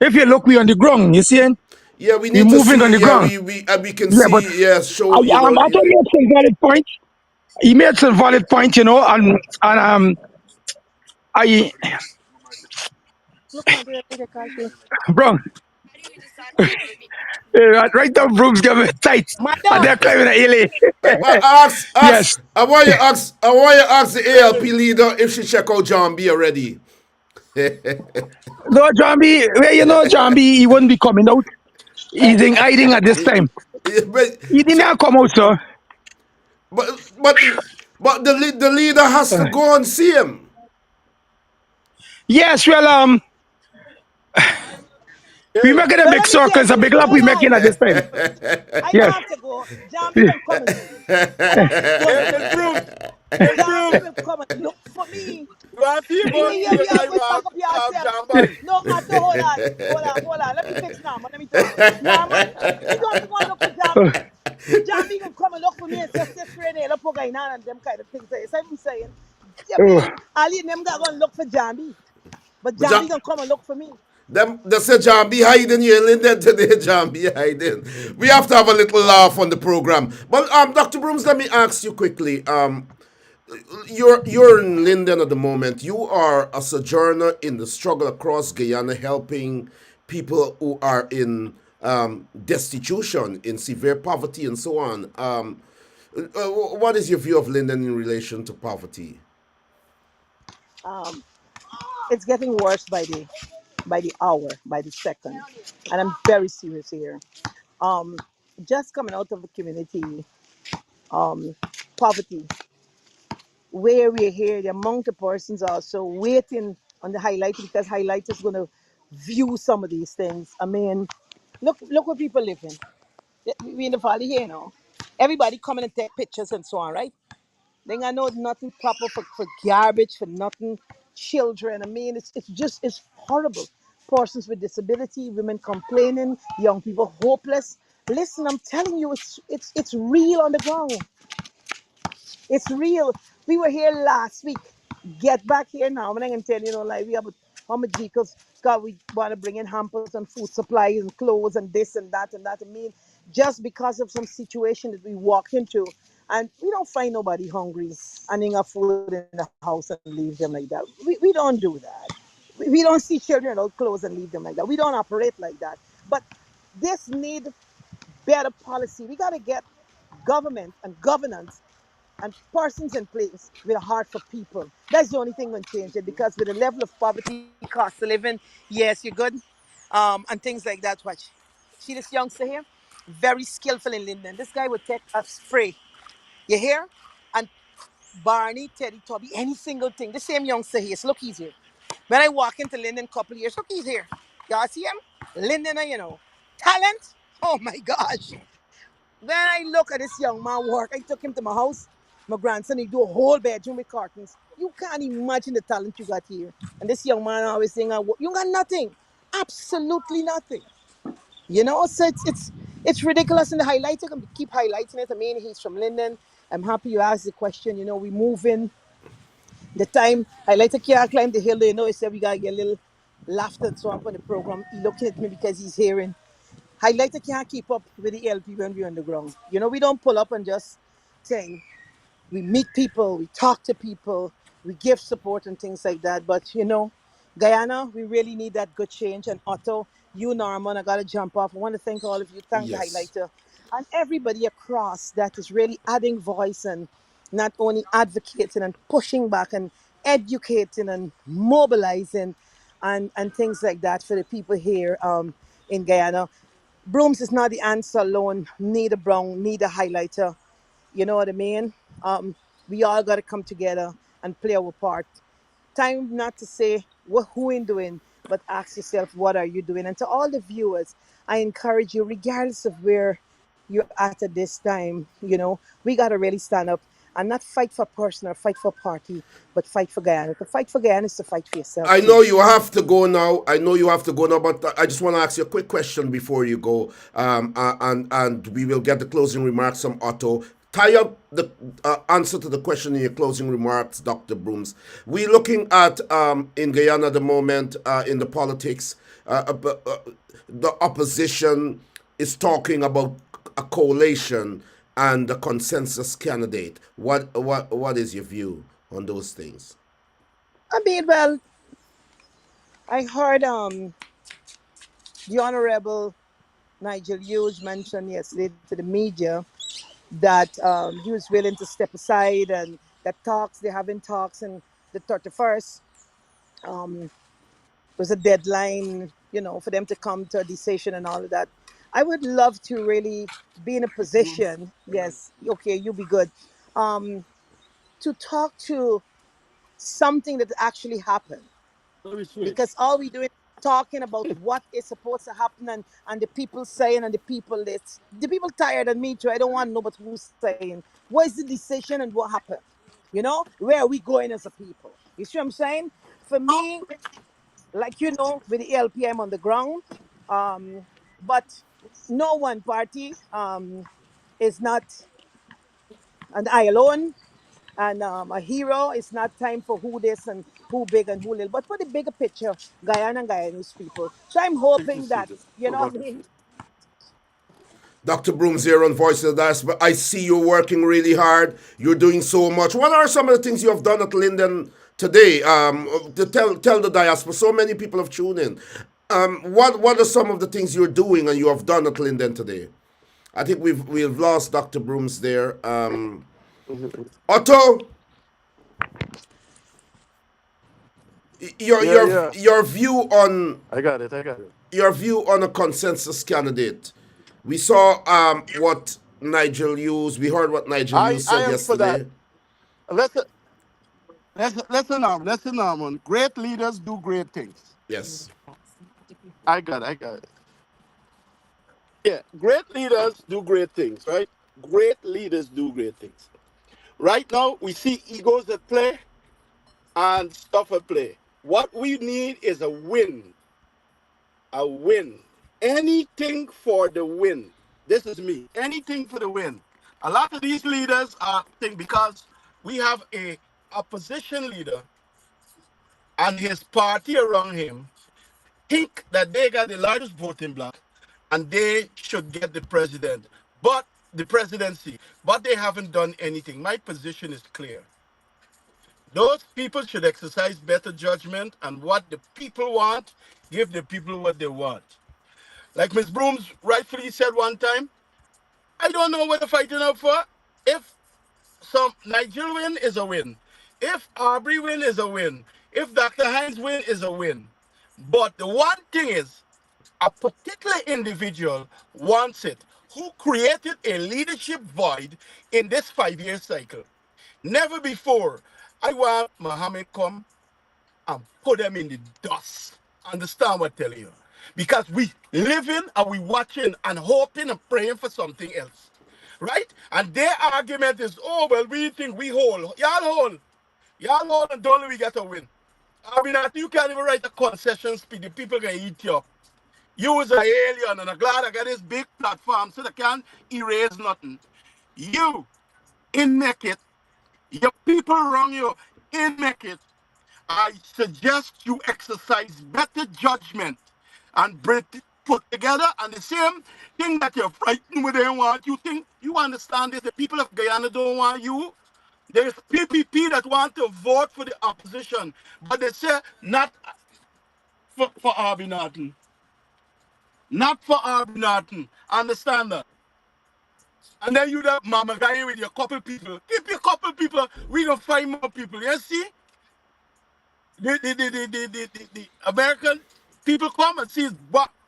if you look, we on the ground. You see, Yeah, we we're need to moving on see. the Yeah, ground. we can Yeah, but see. Yeah, show. You know. I thought he made some valid points. He made some valid points, and I, Look, man, they catch you. bro, right now, Brooks got me tight, and Madam, they're climbing a hill. Yes. Ask. I want you ask. I want you ask the ALP leader if she check out John B already. No, Jambi, well, Jambi, he wouldn't be coming out. He's in hiding at this time. but He did so, not come out, sir. but but the leader has to go and see him. Yes, well, we Hey, making a so big let me circle. tell It's a you. big lap Hold we making on. at this time. I don't Yes. have to go. Jambi will come and see me. I hey, don't Miss have to Brooms. go. Miss Jambi Brooms. will come and look for me. You want to see You about hear your we guy always pack up yourself. Jamban? No, Otto, hold on. Let me fix Norman. Let me talk. Norman, you don't have to go and look for Jambi. Jambi gonna come and look for me and say, Sister Renee, look for going on and them kind of things. So I'm saying, I Oh, mean, Ali and them got gonna look for Jambi, but But Jambi gonna come and look for me. them they say John be hiding you in Linden today. John be hiding. We have to have a little laugh on the program. But Dr. Brooms, let me ask you quickly. You're in Linden at the moment. You are a sojourner in the struggle across Guyana, helping people who are in destitution, in severe poverty, and so on. What is your view of Linden in relation to poverty? Um, it's getting worse by the hour, by the second, and I'm very serious here. Um, just coming out of the community um, poverty, where we're here, the amount of persons also waiting on the highlighter because highlighter is going to view some of these things. I mean, look where people living. We in the valley here now. Everybody coming and take pictures and so on, right? Then I know nothing proper for garbage, for nothing. Children, I mean, it's horrible. Persons with disability, women complaining, young people hopeless. Listen, I'm telling you, it's real on the ground. It's real. We were here last week. Get back here now. I'm going to tell you, like we have how much vehicles. God, we want to bring in hampers and food supplies and clothes and this and that and that. I mean, just because of some situation that we walk into, and we don't find nobody hungry and in food in the house and leave them like that. We don't do that. We don't see children without clothes and leave them like that. We don't operate like that. But this need better policy. We got to get government and governance and persons in place with a heart for people. That's the only thing going to change it, because with the level of poverty, cost of living, yes, you're good, and things like that. Watch. See this youngster here? Very skillful in Linden. This guy would take a spray. You hear? And Barney, Teddy, Toby, any single thing. The same youngster here. So look, he's here. When I walk into Linden a couple of years, look, he's here. Y'all see him? Linden, talent. Oh my gosh. When I look at this young man work, I took him to my house. My grandson, he do a whole bedroom with curtains. You can't imagine the talent you got here. And this young man always saying, "You got nothing, absolutely nothing." So it's ridiculous. And the highlighter can keep highlighting it. I mean, he's from Linden. I'm happy you asked the question. We move in the time highlighter can't climb the hill. He said we gotta get a little laughter and so on for the program. He looking at me because he's hearing. Highlighter can't keep up with the LP when we're on the ground. We don't pull up and just say, we meet people, we talk to people, we give support and things like that. But Guyana, we really need that good change. And Otto, you, Norman, I gotta jump off. I want to thank all of you, thank the Yes. highlighter, and everybody across that is really adding voice and not only advocating and pushing back and educating and mobilizing and things like that for the people here in Guyana. Brooms is not the answer alone, neither Brown, neither highlighter. You know what I mean? Um, we all got to come together and play our part. Time not to say what who in doing, but ask yourself, what are you doing? And to all the viewers, I encourage you, regardless of where you're at this time, we got to really stand up and not fight for a person or fight for a party, but fight for Guyana. To fight for Guyana is to fight for yourself I too. know you have to go now. I know you have to go now, but I just want to ask you a quick question before you go, and we will get the closing remarks from Otto. Tie up the answer to the question in your closing remarks, Dr. Broomes. We're looking at in Guyana at the moment in the politics, the opposition is talking about a coalition and a consensus candidate. What is your view on those things? I mean, well, I heard the Honorable Nigel Hughes mentioned yesterday to the media that he was willing to step aside, and that they're having talks, and the 31st um, was a deadline, for them to come to a decision and all of that. I would love to really be in a position, yes, okay, you'll be good, um, to talk to something that actually happened, Very sweet. because all we doing is talking about what is supposed to happen, and the people saying, and the people tired, and me too. I don't want to know but who's saying what is the decision and what happened. Where are we going as a people? You see what I'm saying? For me, like with the LP, I'm on the ground, um, but no one party is not an I alone. And a hero, it's not time for who this and who big and who little, but for the bigger picture, Guyana and Guyanese people. So I'm hoping that, I mean, Dr. Brooms here on Voice of the Diaspora. I see you're working really hard. You're doing so much. What are some of the things you have done at Linden today? To tell the diaspora. So many people have tuned in. What are some of the things you're doing and you have done at Linden today? I think we've lost Dr. Brooms there. Otto, your Yeah, your yeah. your view on I got it. I got it. your view on a consensus candidate. We saw what Nigel Hughes. We heard what Nigel I Hughes I said am for that. yesterday. Let's listen, great leaders do great things. Yes. I got it. Yeah, great leaders do great things, right? Great leaders do great things. Right now, we see egos at play and stuff at play. What we need is a win. A win. Anything for the win. This is me. Anything for the win. A lot of these leaders are think because we have a opposition leader and his party around him think that they got the largest voting bloc and they should get the presidency, but they haven't done anything. My position is clear. Those people should exercise better judgment and what the people want, give the people what they want. Like Ms. Brooms rightfully said one time, I don't know what they're fighting up for. If some Nigel win is a win. If Aubrey win is a win. If Dr. Hines win is a win. But the one thing is, a particular individual wants it who created a leadership void in this 5 year cycle. Never before. I want Muhammad come and put them in the dust. Understand what I tell you? Because we living and we watching and hoping and praying for something else. Right? And their argument is, oh, well, we think we hold. Y'all hold. Y'all hold and don't let we get a win. I mean, you can't even write a concession speech. The people can eat you up. You was an alien, and I'm glad I got this big platform so they can't erase nothing. You, in make it, your people wrong you, in make it. I suggest you exercise better judgment and put together. And the same thing that you're frightened with, they want you think you understand this. The people of Guyana don't want you. There's PPP that want to vote for the opposition, but they say not for Arby Norton. Not for Arby Norton. Understand that? And then you that mama guy with your couple people. Keep your couple people. We gonna find more people. You see? The American people come and see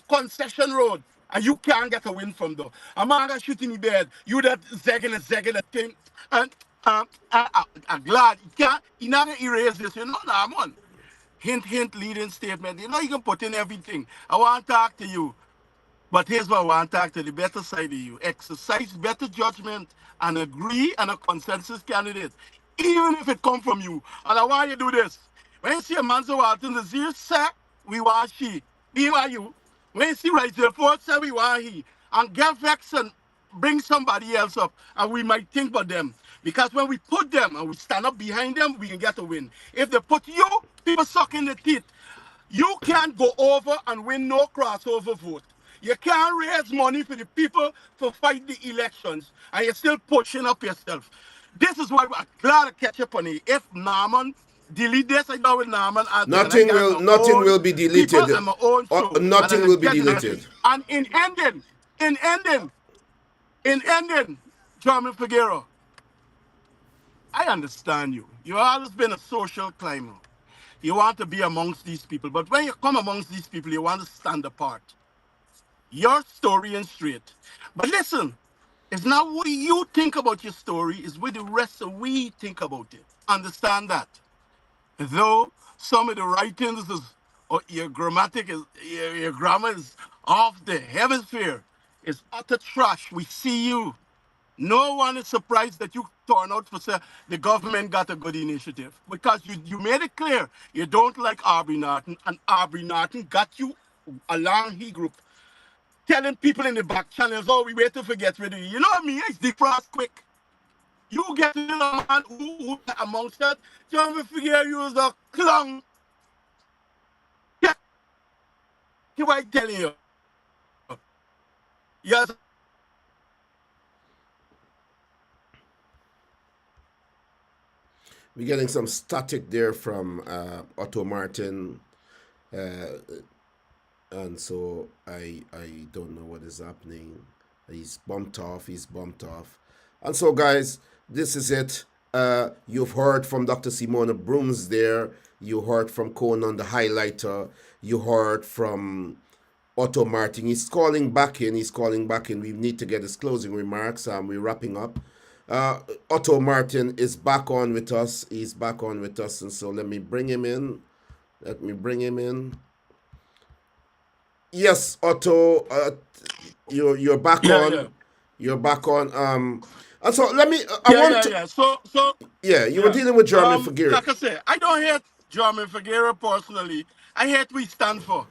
concession road, and you can't get a win from them. A man got shooting in the bed. You that zegging that thing, and I'm glad you can't. You not gonna erase this. You know, nah, man. Hint, hint, leading statement. You know, you can put in everything. I want to talk to you. But here's what I want to talk to the better side of you. Exercise better judgment and agree on a consensus candidate, even if it come from you. And I want you to do this. When you see a man so Walton, the zero sack, we want she. Be want you. When you see right there, fourth say we want he. And get vexed and bring somebody else up. And we might think about them. Because when we put them and we stand up behind them, we can get a win. If they put you, people suck in the teeth. You can't go over and win no crossover vote. You can't raise money for the people to fight the elections, and you're still pushing up yourself. This is why I'm glad to catch up on it. If Norman delete this, I know with Norman, I got my Nothing own will be people deleted. and my own show, and Nothing I will be get it. deleted. And in ending, German Figueroa, I understand you. You've always been a social climber. You want to be amongst these people, but when you come amongst these people, you want to stand apart. Your story and straight. But listen, it's not what you think about your story, it's what the rest of we think about it. Understand that. Though some of the writings is, or your your grammar is off the hemisphere, it's utter trash. We see you. No one is surprised that you turn out for say the government got a good initiative because you made it clear you don't like Aubrey Norton, and Aubrey Norton got you along he group telling people in the back channels, oh, we wait to forget rid of you. You know what I mean? It's defrost quick. You get to the man who amongst that, don't forget you was a clown. Yeah, what I telling you. Yes. We're getting some static there from Otto Martin, and so I don't know what is happening. He's bumped off. And so, guys, this is it. You've heard from Dr. Simona Broomes there. You heard from Conan, the highlighter. You heard from Otto Martin. He's calling back in. We need to get his closing remarks. We're wrapping up. Otto Martin is back on with us. He's back on with us. And so let me bring him in. Yes, Otto, you're back on. Yeah. You're back on. And so let me. I want to. Yeah. So Yeah, you were dealing with German Figueroa. like I said, I don't hate German Figueroa personally. I hate we stand for.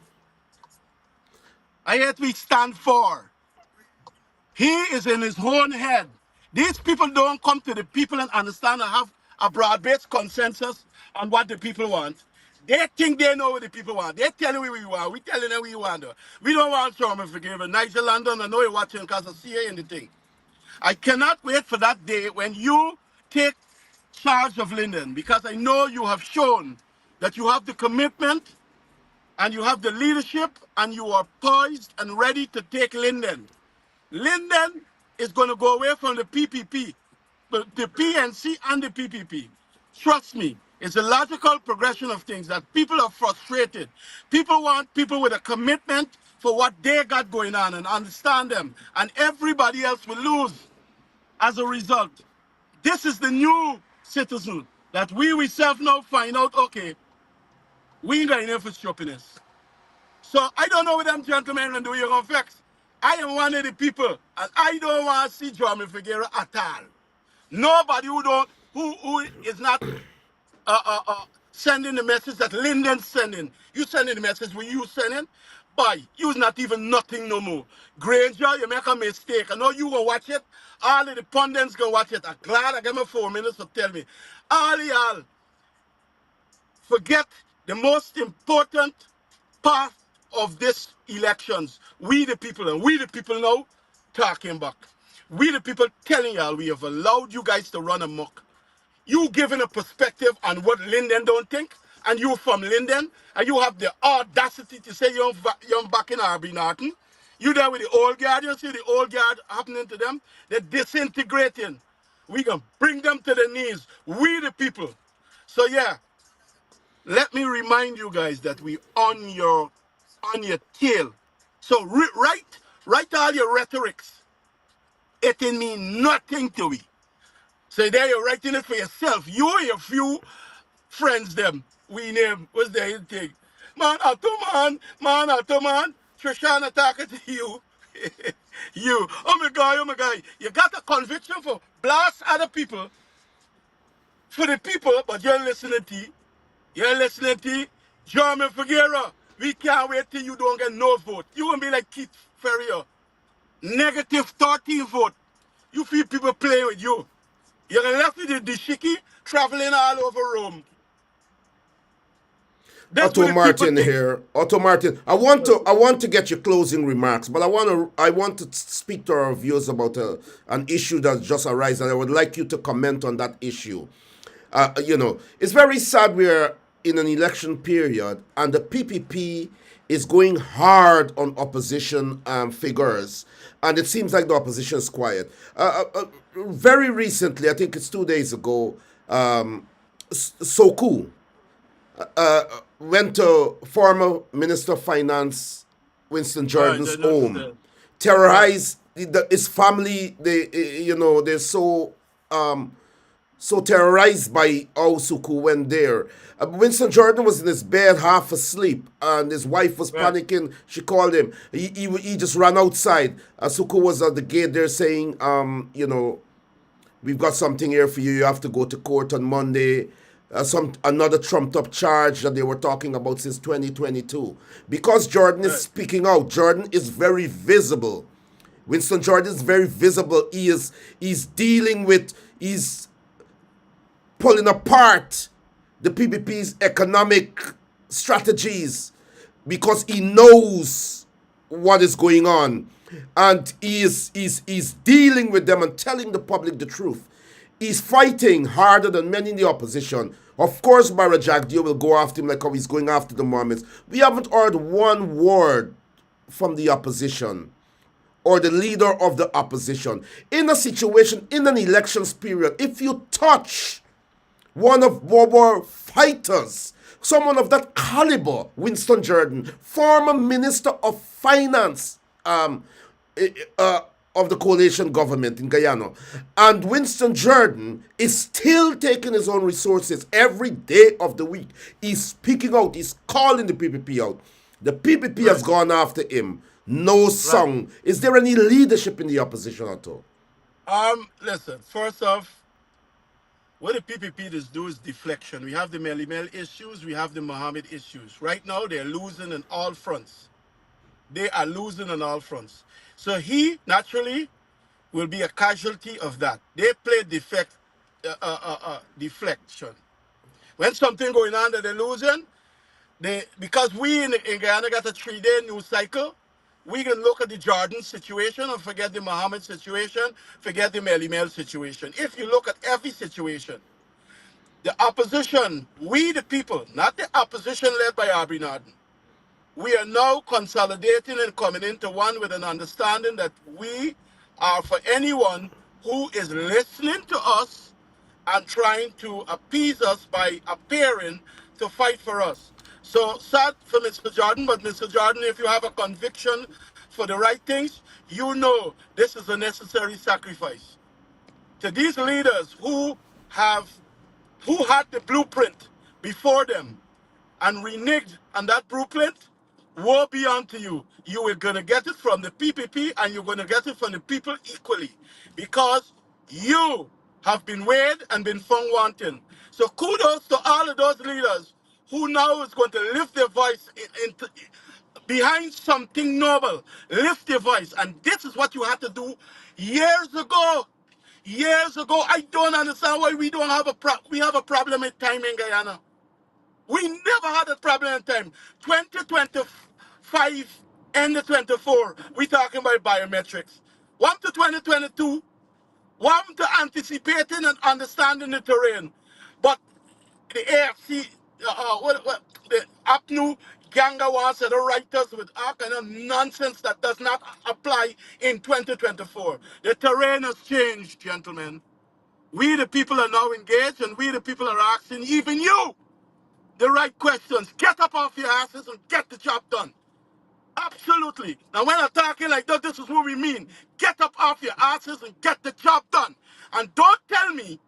He is in his own head. These people don't come to the people and understand and have a broad-based consensus on what the people want. They think they know what the people want. They tell you what we want. We telling them what we want. We don't want German Figueroa. Nigel London, I know you're watching because I see you in the thing. I cannot wait for that day when you take charge of Linden, because I know you have shown that you have the commitment and you have the leadership and you are poised and ready to take Linden. Linden is going to go away from the PPP, the PNC and the PPP. Trust me, it's a logical progression of things that people are frustrated. People want people with a commitment for what they got going on and understand them. And everybody else will lose as a result. This is the new citizen that we self now find out, okay, we ain't got enough for shoppiness. So I don't know what them gentlemen and do you gonna fix. I am one of the people, and I don't want to see Jeremy Figueroa at all. Nobody who is not sending the message that Linden's sending. You sending the message when you sending, boy, you's not even nothing no more. Granger, you make a mistake. I know you gonna watch it. All of the pundits gonna watch it. I'm glad I got my 4 minutes to tell me. All y'all forget the most important part of this elections. We the people, and we the people now talking back. We the people telling y'all we have allowed you guys to run amok. You giving a perspective on what Linden don't think, and you from Linden, and you have the audacity to say you're back in Arby Norton. You there with the old guard, you see the old guard happening to them, they're disintegrating. We gonna bring them to the knees, we the people. So yeah, let me remind you guys that we on your tail. So write all your rhetorics. It can mean nothing to we. So there you're writing it for yourself. You and your few friends them. We name, what's the thing? Man, Alto man. Trishana talking to you. You. Oh my God. You got a conviction for blast other people. For the people, but you're listening to. You're listening to Jeremy Figueroa. We can't wait till you don't get no vote. You won't be like Keith Ferrier. Negative 13 vote. You feel people playing with you. You're left with the dishiki traveling all over Rome. That's Otto what the people Martin think. here. Otto Martin. I want to get your closing remarks, but I want to speak to our viewers about an issue that's just arisen, and I would like you to comment on that issue. It's very sad we're in an election period, and the PPP is going hard on opposition figures, and it seems like the opposition is quiet. Very recently, I think it's 2 days ago, Soku went to former Minister of Finance Winston Right, Jordan's I noticed home, that. Right. terrorized his family. They're so terrorized by how Suku went there. Winston Jordan was in his bed half asleep, and his wife was Right. panicking. She called him. He just ran outside. Suku was at the gate there saying, we've got something here for you. You have to go to court on Monday. Another trumped up charge that they were talking about since 2022. Because Jordan is Right. speaking out, Jordan is very visible. Winston Jordan is very visible. He's dealing with, he's pulling apart the PPP's economic strategies because he knows what is going on, and he's dealing with them and telling the public the truth. He's fighting harder than many in the opposition. Of course, Barra Jagdeo will go after him like how he's going after the Mormons. We haven't heard one word from the opposition or the leader of the opposition. In a situation, in an elections period, if you touch one of our fighters, someone of that caliber, Winston Jordan, former Minister of Finance of the coalition government in Guyana, and Winston Jordan is still taking his own resources every day of the week. He's speaking out. He's calling the PPP out. The PPP has Right. gone after him. No Right. song. Is there any leadership in the opposition at all? Listen, first off, what the PPP does do is deflection. We have the Melimel issues, we have the Mohammed issues. Right now, they're losing on all fronts. They are losing on all fronts. So he, naturally, will be a casualty of that. They play deflection. When something going on that they're losing, because we in Guyana got a 3-day news cycle, we can look at the Jordan situation and forget the Mohammed situation, forget the Melimel situation. If you look at every situation, The opposition, we the people, not the opposition led by Aubrey Norton. We are now consolidating and coming into one with an understanding that we are for anyone who is listening to us and trying to appease us by appearing to fight for us. So sad for Mr. Jordan, but Mr. Jordan, if you have a conviction for the right things, you know this is a necessary sacrifice. To these leaders who had the blueprint before them and reneged on that blueprint, woe be unto you. You are going to get it from the PPP and you're going to get it from the people equally because you have been weighed and been found wanting. So kudos to all of those leaders who now is going to lift their voice behind something noble. Lift their voice. And this is what you had to do years ago. Years ago, I don't understand why we don't have we have a problem with time in Guyana. We never had a problem in time. 2025 and the 24, we talking about biometrics. One to 2022, one to anticipating and understanding the terrain. But the AFC, the APNU Ganga wants to write us with all kind of nonsense that does not apply in 2024. The terrain has changed, gentlemen. We the people are now engaged and we the people are asking even you the right questions. Get up off your asses and get the job done. Absolutely. Now when I'm talking like that, this is what we mean. Get up off your asses and get the job done. And don't tell me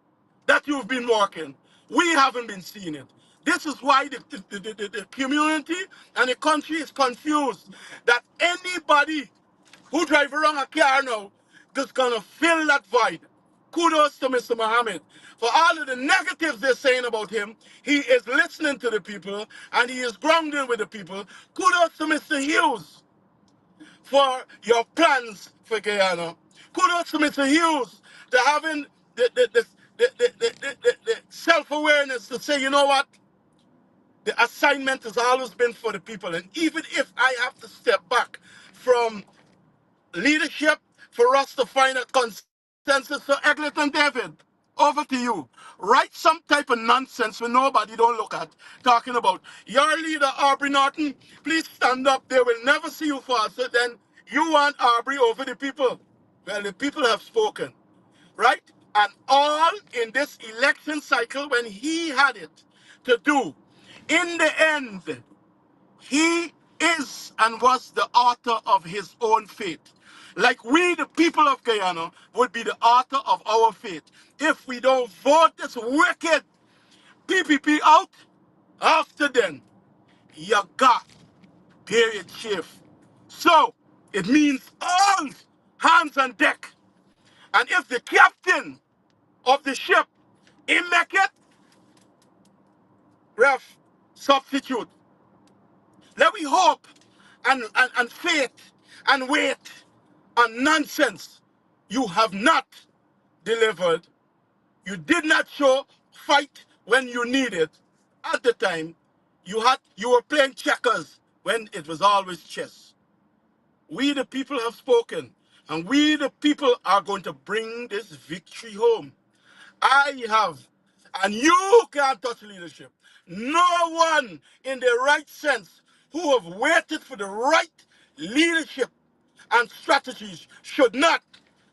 that you've been working. We haven't been seeing it. This is why the community and the country is confused. That anybody who drive around a car now is gonna fill that void. Kudos to Mr. Mohammed. For all of the negatives they're saying about him, he is listening to the people and he is grounding with the people. Kudos to Mr. Hughes for your plans for Guyana. Kudos to Mr. Hughes to having the self-awareness to say, you know what? The assignment has always been for the people. And even if I have to step back from leadership for us to find a consensus. So Eglinton David, over to you. Write some type of nonsense when nobody don't look at. Talking about your leader, Aubrey Norton, please stand up. They will never see you fall. So then you want Aubrey over the people. Well, the people have spoken, right? And all in this election cycle when he had it to do, in the end, he is and was the author of his own fate. Like we, the people of Guyana, would be the author of our fate. If we don't vote this wicked PPP out, after then, you got period shift. So, it means all hands on deck. And if the captain of the ship, he make it, ref, substitute. Let me hope and faith and wait on nonsense. You have not delivered. You did not show fight when you needed. At the time, you were playing checkers when it was always chess. We the people have spoken, and we the people are going to bring this victory home. I have, and you can't touch leadership. No one in the right sense who have waited for the right leadership and strategies should not.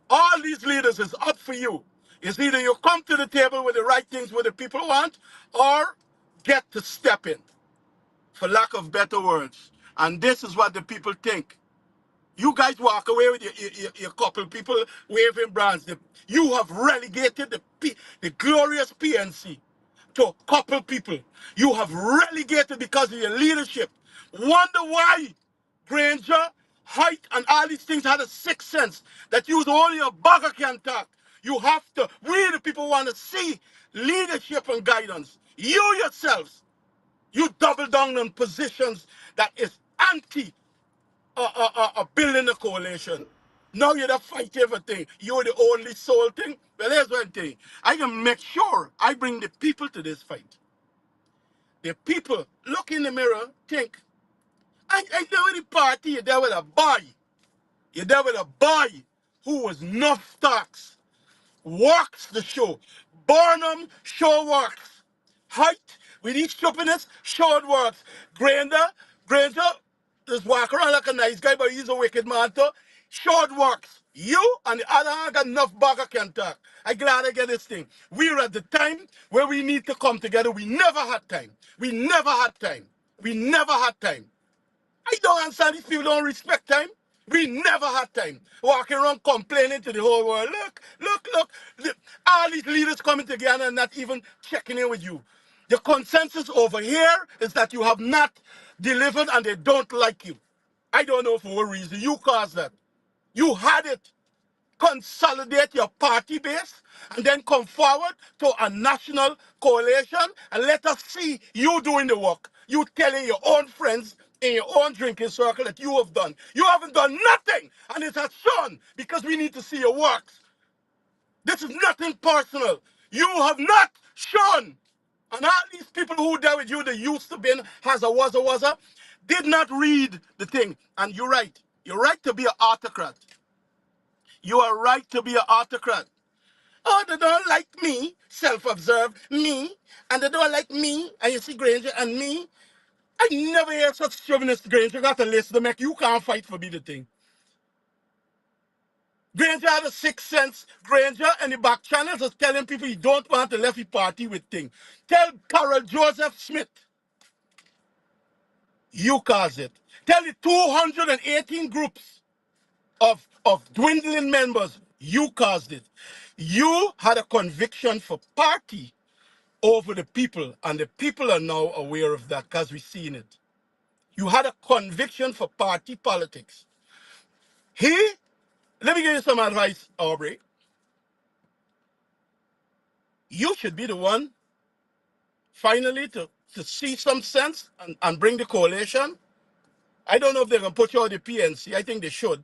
All these leaders is up for you. It's either you come to the table with the right things what the people want or get to step in, for lack of better words. And this is what the people think. You guys walk away with your couple people waving brands. You have relegated the glorious PNC to couple people. You have relegated because of your leadership. Wonder why Granger, Height, and all these things had a sixth sense that you only a bugger can talk. You have to, we the people want to see leadership and guidance. You yourselves, you double down on positions that is anti building a coalition. Now you're the fight everything. You're the only soul thing. Well, here's one thing. I can make sure I bring the people to this fight. The people look in the mirror, think, I know the party, you're there with a boy. You're there with a boy who was enough talks, walks the show. Barnum show works. Height, with these stupidness, short works. Granger, just walk around like a nice guy, but he's a wicked man too. Short works. You, on the other hand, got enough bugger can talk. I'm glad I get this thing. We're at the time where we need to come together. We never had time. We never had time. We never had time. I don't understand these people don't respect time. We never had time. Walking around complaining to the whole world. Look. All these leaders coming together and not even checking in with you. The consensus over here is that you have not delivered and they don't like you. I don't know for what reason. You caused that. You had it. Consolidate your party base and then come forward to a national coalition and let us see you doing the work. You telling your own friends in your own drinking circle that you have done. You haven't done nothing, and it has shown because we need to see your works. This is nothing personal. You have not shown. And all these people who there with you, they used to be, has a was a, did not read the thing. And you're right. You're right to be an autocrat. You are right to be an autocrat. Oh, they don't like me, self-observed, me, and they don't like me, and you see Granger and me. I never hear such chauvinist Granger got a list to make you can't fight for me the thing. Granger had a sixth sense. Granger and the back channels is telling people you don't want to left the party with thing. Tell Carol Joseph Smith, you caused it. Tell the 218 groups of dwindling members, you caused it. You had a conviction for party over the people, and the people are now aware of that because we've seen it. You had a conviction for party politics. Let me give you some advice, Aubrey. You should be the one, finally, to see some sense and bring the coalition. I don't know if they're going to put you on the PNC. I think they should.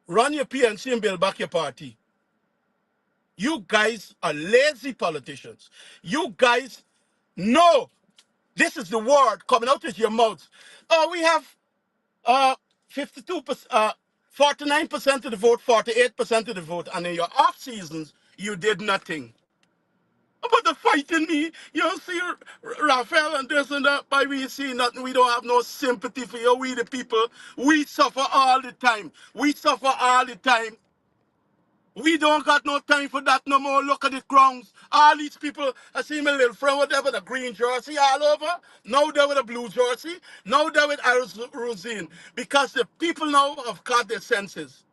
Run your PNC and build back your party. You guys are lazy politicians. You guys know this is the word coming out of your mouth. Oh, we have 52%, 49% of the vote, 48% of the vote, and in your off seasons, you did nothing. But the fighting me, you don't see Raphael and this and that, by we see nothing, we don't have no sympathy for you, we the people, we suffer all the time. We suffer all the time. We don't got no time for that no more. Look at the grounds. All these people, I see my little friend with with a green jersey all over. Now they're with a blue jersey. Now they're with Iris Rosine. Because the people now have caught their senses.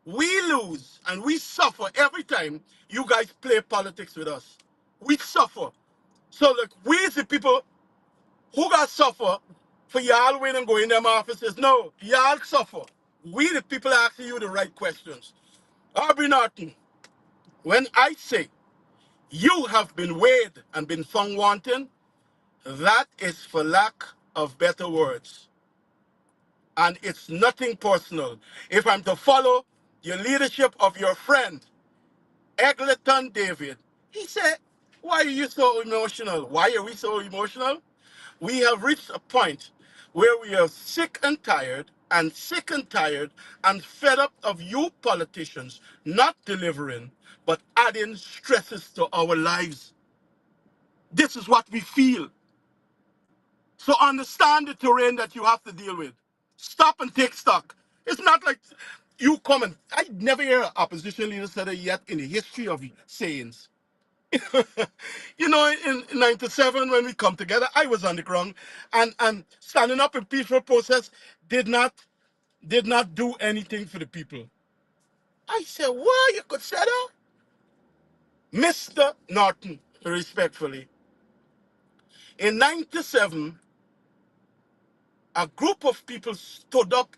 We lose and we suffer every time you guys play politics with us. We suffer. So look, we as the people who got suffer for y'all win and go in them offices. No, y'all suffer. We the people are asking you the right questions. Aubrey Norton, when I say you have been weighed and been found wanting, that is for lack of better words. And it's nothing personal. If I'm to follow your leadership of your friend, Egleton David, he said, why are you so emotional? Why are we so emotional? We have reached a point where we are sick and tired and fed up of you politicians not delivering, but adding stresses to our lives. This is what we feel. So understand the terrain that you have to deal with. Stop and take stock. It's not like you come and I never hear an opposition leader say that yet in the history of sayings. You know, in 97 when we come together, I was on the ground and standing up in peaceful process did not do anything for the people. I said, why you could say that? Mr. Norton, respectfully, in 97, a group of people stood up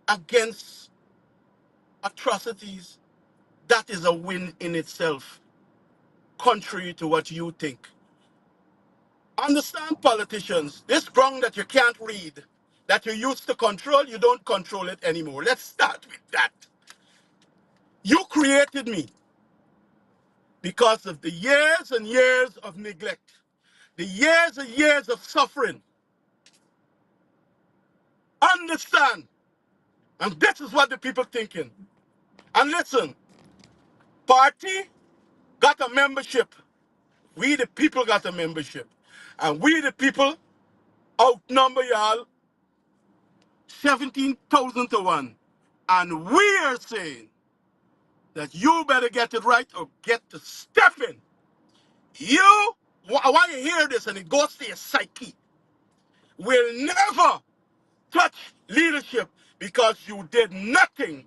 against atrocities. That is a win in itself, contrary to what you think. Understand, politicians, this ground that you can't read, that you used to control, you don't control it anymore. Let's start with that. You created me because of the years and years of neglect, the years and years of suffering. Understand. And this is what the people thinking. And listen, party got a membership. We the people got a membership. And we the people outnumber y'all 17,000 to 1. And we are saying that you better get it right or get to stepping. You, why you hear this and it goes to your psyche, will never touch leadership because you did nothing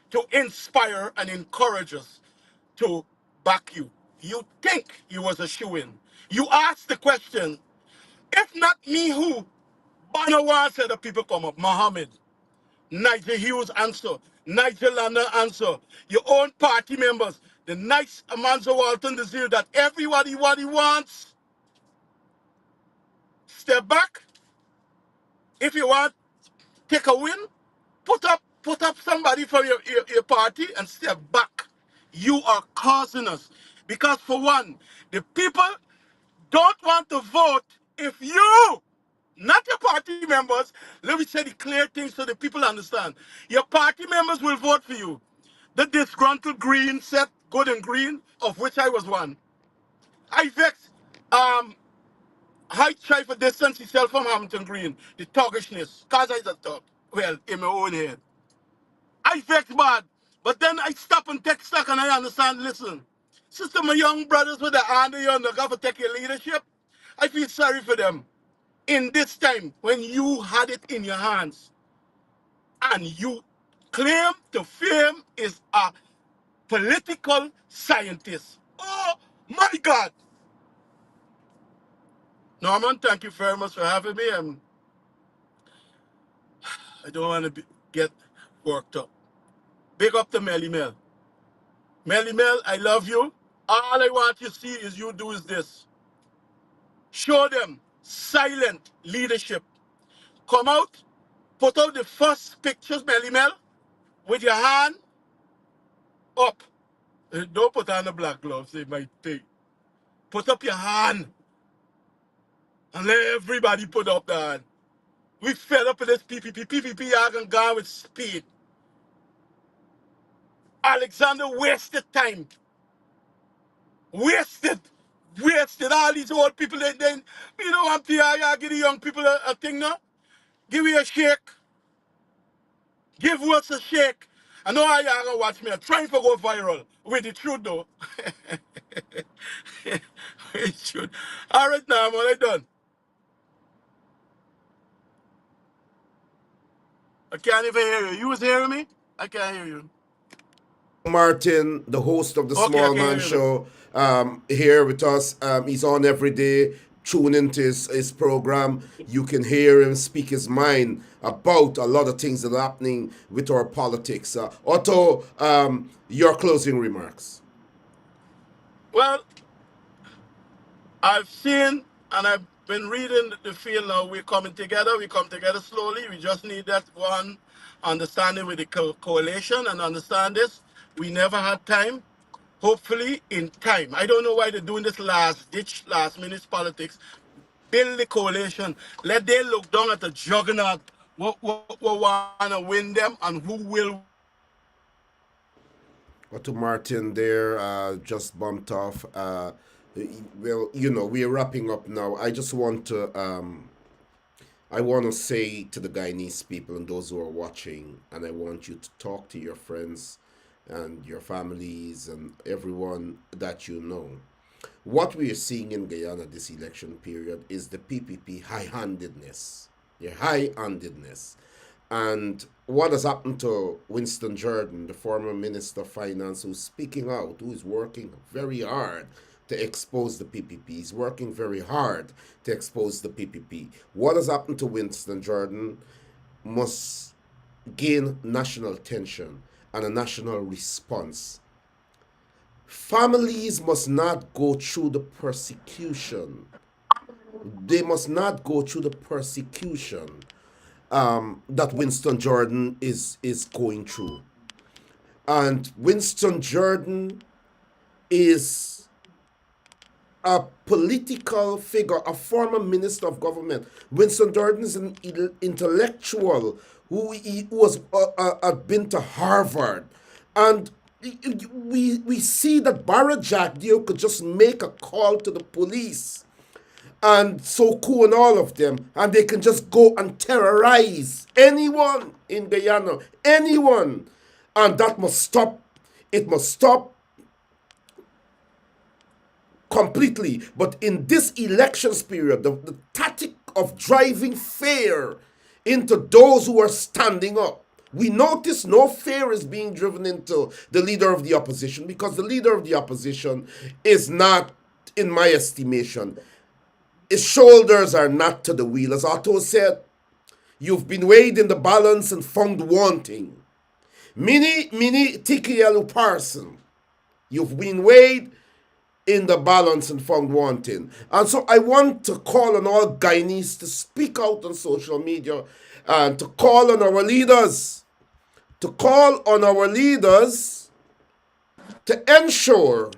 to inspire and encourage us to back you. You think you was a shoo-in. You asked the question, if not me, who? Banawan said the people come up. Mohammed. Nigel Hughes answer. Nigel Lander answer. Your own party members. The nice Amanzo Walton desire that everybody what he wants. Step back. If you want, take a win. Put up somebody from your party and step back. You are causing us. Because for one, the people don't want to vote if you, not your party members, let me say the clear things so the people understand. Your party members will vote for you. The disgruntled green set, good and green, of which I was one. I vexed height try for distance himself from Hamilton Green, the tuggishness, cause I just thought, well, in my own head. I vex bad. But then I stop and take stock and I understand, listen, sister, my young brothers with the hand on the government take your leadership, I feel sorry for them. In this time, when you had it in your hands, and you claim to fame is a political scientist. Oh, my God. Norman, thank you very much for having me. I don't want to get worked up. Big up to Melly Mel. Melly Mel, I love you. All I want you to see is you do is this. Show them silent leadership. Come out, put out the first pictures, Melly Mel, with your hand up. Don't put on the black gloves, they might think. Put up your hand and let everybody put up the hand. We fed up with this PPP. PPP are gone with speed. Alexander wasted time. Wasted. Wasted all these old people. Then you know, I'm PIR, give the young people a thing now. Give me a shake. Give us a shake. I know how y'all gonna watch me. I'm trying to go viral. With the truth though. With the truth. All right now, I'm done. I can't even hear you. You was hearing me? I can't hear you. Martin, the host of the Okay, I Small can Man hear you now. Show, here with us. He's on every day. Tune into his program. You can hear him speak his mind about a lot of things that are happening with our politics. Otto, your closing remarks. Well, I've seen and I've been reading the field now. We're coming together. We come together slowly. We just need that one understanding with the coalition and understand this. We never had time. Hopefully, in time. I don't know why they're doing this last ditch, last minute politics. Build the coalition. Let them look down at the juggernaut. What want to win them and who will. Otto Martin there just bumped off. Well, we're wrapping up now. I want to say to the Guyanese people and those who are watching, and I want you to talk to your friends and your families and everyone that you know. What we are seeing in Guyana this election period is the PPP high-handedness. Their high-handedness. And what has happened to Winston Jordan, the former Minister of Finance, who's speaking out, who is working very hard to expose the PPP. He's working very hard to expose the PPP. What has happened to Winston Jordan must gain national attention and a national response. Families must not go through the persecution. They must not go through the persecution that Winston Jordan is going through. And Winston Jordan is a political figure, a former minister of government. Winston Jordan is an intellectual who had been to Harvard. And we see that Barra Jack Dio could just make a call to the police and Soko and all of them, and they can just go and terrorize anyone in Guyana, anyone, and that must stop. It must stop completely. But in this elections period, the tactic of driving fear into those who are standing up, we notice no fear is being driven into the leader of the opposition, because the leader of the opposition is not, in my estimation, his shoulders are not to the wheel. As Otto said, you've been weighed in the balance and found wanting. Mini Tiki Parson, you've been weighed in the balance and found wanting. And so I want to call on all Guyanese to speak out on social media and to call on our leaders, to ensure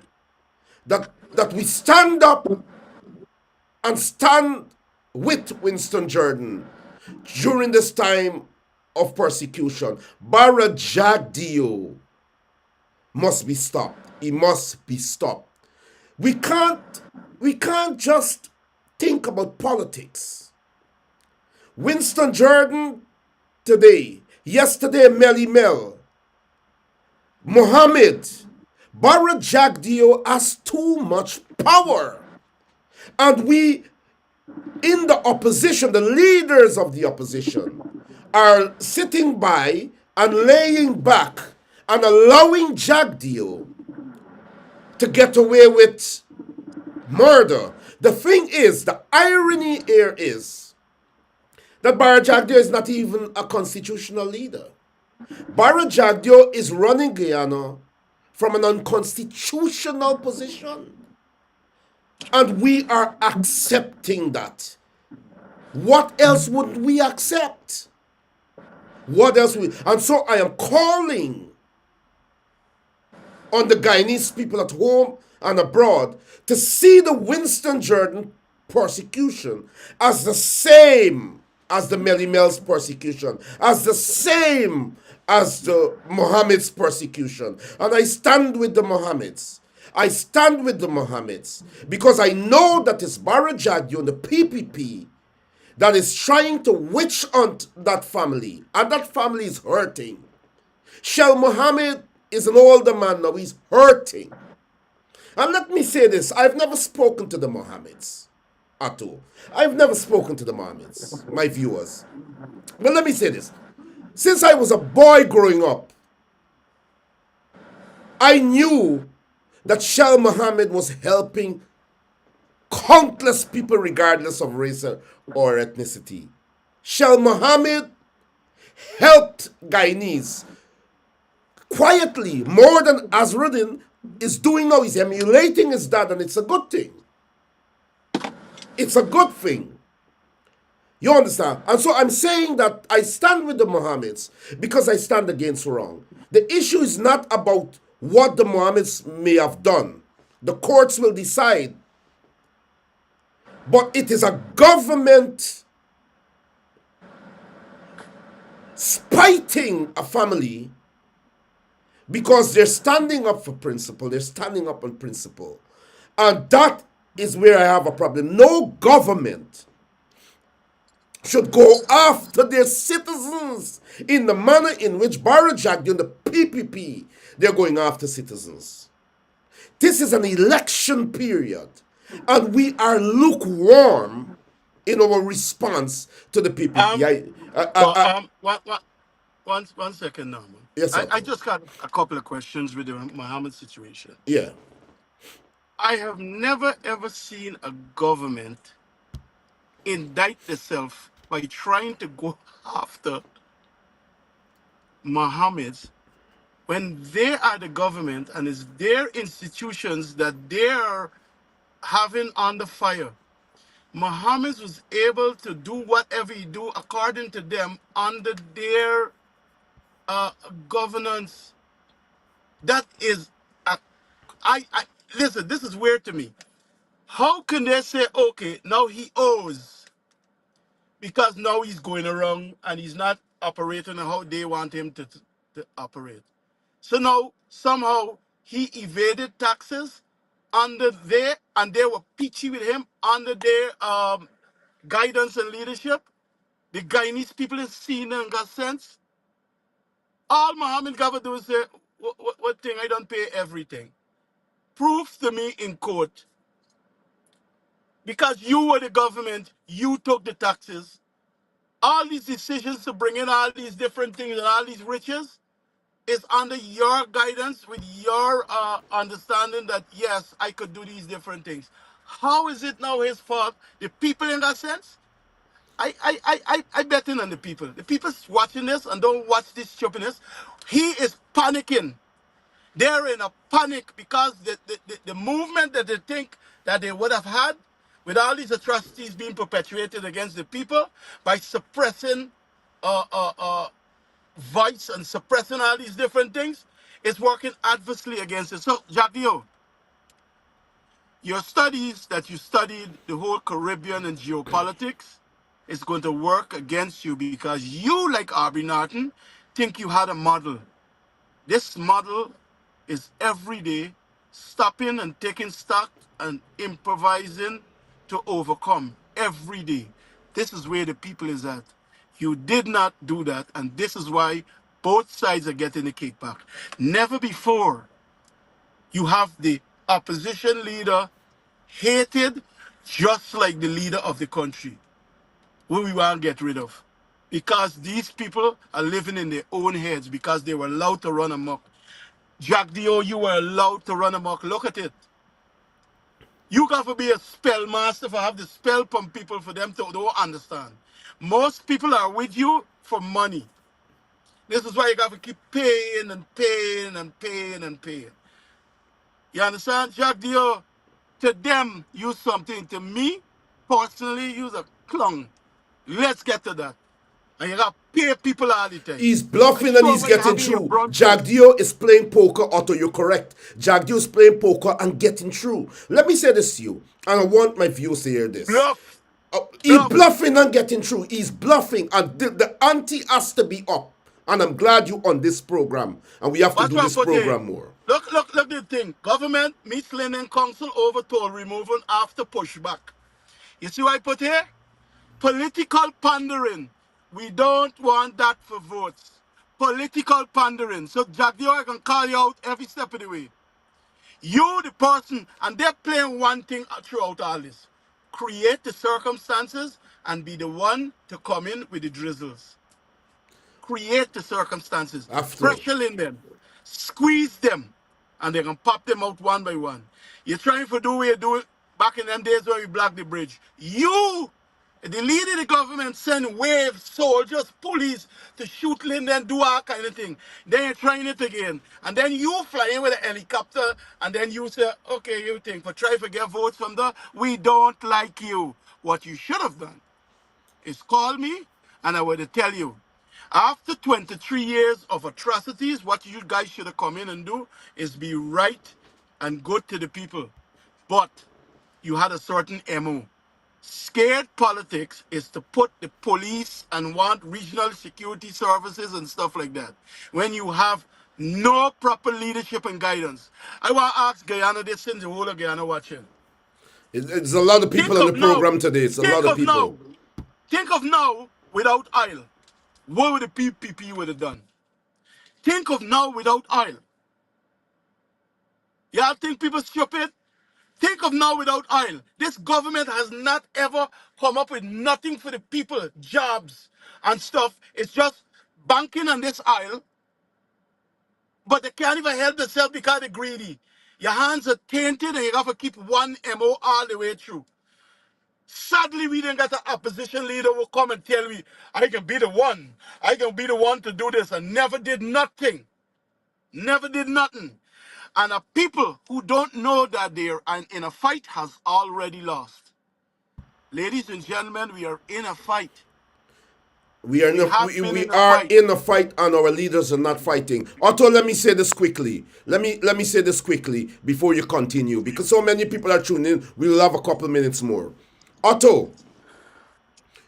that we stand up and stand with Winston Jordan during this time of persecution. Barra Jagdeo must be stopped. He must be stopped. We can't just think about politics. Winston Jordan today, yesterday Melly Mel, Mohammed, Barra Jagdeo has too much power. And we, in the opposition, the leaders of the opposition, are sitting by and laying back and allowing Jagdeo to get away with murder. The thing is, the irony here is that Barra Jagdeo is not even a constitutional leader. Barra Jagdeo is running Guyana from an unconstitutional position. And we are accepting that. What else would we accept? What else would... And so I am calling on the Guyanese people at home and abroad to see the Winston Jordan persecution as the same as the Melly Mel's persecution, as the same as the Mohammed's persecution. And I stand with the Mohammeds. I stand with the Mohammeds because I know that it's Barra Jagdeo and the PPP that is trying to witch hunt that family, and that family is hurting. Shell Mohammed is an older man now, he's hurting. And let me say this, I've never spoken to the Mohammeds at all. I've never spoken to the Mohammeds, my viewers. But let me say this, since I was a boy growing up, I knew that Shell Mohammed was helping countless people regardless of race or ethnicity. Shell Mohammed helped Guyanese quietly more than Azruddin is doing now. He's emulating his dad, and it's a good thing. It's a good thing. You understand? And so I'm saying that I stand with the Mohammeds because I stand against wrong. The issue is not about what the Mohammeds may have done. The courts will decide. But it is a government spiting a family because they're standing up for principle. They're standing up on principle. And that is where I have a problem. No government should go after their citizens in the manner in which Barra Jagdeo and the PPP, they're going after citizens. This is an election period, and we are lukewarm in our response to the PPP. One second now, man. Yes, sir. I just got a couple of questions with the Muhammad situation. Yeah. I have never ever seen a government indict itself by trying to go after Mohammeds when they are the government and it's their institutions that they're having under fire. Mohammed was able to do whatever he do according to them under their governance. That is, I listen. This is weird to me. How can they say, okay, now he owes because now he's going around and he's not operating how they want him to operate? So now somehow he evaded taxes under there, and they were peachy with him under their guidance and leadership. The Guyanese people is seen and got sense. All Muhammad Gaba do is say, what thing? I don't pay everything. Prove to me in court. Because you were the government, you took the taxes. All these decisions to bring in all these different things and all these riches is under your guidance with your understanding that, yes, I could do these different things. How is it now his fault? The people in that sense? I bet in on the people. The people's watching this and don't watch this stupidness. He is panicking. They're in a panic because the movement that they think that they would have had with all these atrocities being perpetuated against the people by suppressing uh, uh, uh, voice and suppressing all these different things is working adversely against it. So, Jacques, your studies that you studied the whole Caribbean and geopolitics is going to work against you because you, like Aubrey Norton, think you had a model. This model is every day stopping and taking stock and improvising to overcome every day. This is where the people is at. You did not do that, and this is why both sides are getting the kickback. Never before you have the opposition leader hated just like the leader of the country, who we want to get rid of. Because these people are living in their own heads because they were allowed to run amok. Jack Dio, you were allowed to run amok. Look at it. You got to be a spell master for have the spell from people for them to don't understand. Most people are with you for money. This is why you got to keep paying and paying and paying and paying. You understand? Jack Dio, to them, use something. To me, personally, use a clown. Let's get to that. And you got to pay people all the time. He's I bluffing and sure he's when you getting have in your through. brunches. Jagdio is playing poker, Otto, you're correct. Jagdio is playing poker and getting through. Let me say this to you, and I want my viewers to hear this. Bluff. He's Bluff. bluffing and getting through. He's bluffing, and the ante has to be up. And I'm glad you on this program, and we have to What's do wrong this for you? program more. Look the thing. Government meets Linden Council overtold removal after pushback. You see what I put here? Political pandering. We don't want that for votes. Political pandering. So Jack Dio, I can call you out every step of the way. You, the person, and they're playing one thing throughout all this. Create the circumstances and be the one to come in with the drizzles. Create the circumstances, After. pressure in them, squeeze them, and they can pop them out one by one. You're trying to do what you do back in them days when we blocked the bridge. You, the leader of the government, send waves, soldiers, police to shoot Linden, do all kind of thing. Then you're trying it again. And then you fly in with a helicopter, and then you say, okay, you think, but try to get votes from the, we don't like you. What you should have done is call me and I would tell you. After 23 years of atrocities, what you guys should have come in and do is be right and good to the people. But you had a certain MO. Scared politics is to put the police and want regional security services and stuff like that. When you have no proper leadership and guidance. I want to ask Guyana this since the whole of Guyana watching. It's a lot of people Think on the of now. program today. It's a lot Think of of people. now. Think of now without oil. What would the PPP would have done? Think of now without oil. Y'all think people stupid? Think of now without oil. This government has not ever come up with nothing for the people, jobs and stuff. It's just banking on this oil, but they can't even help themselves because they're greedy. Your hands are tainted and you have to keep one MO all the way through. Sadly, we didn't get an opposition leader who come and tell me, I can be the one. I can be the one to do this, and never did nothing. Never did nothing. And a people who don't know that they're in a fight has already lost. Ladies and gentlemen, we are in a fight. We are in We a, have we, been we in a are fight. in a fight and our leaders are not fighting. Otto, let me say this quickly. Let me say this quickly before you continue because so many people are tuning in. We will have a couple minutes more. Otto,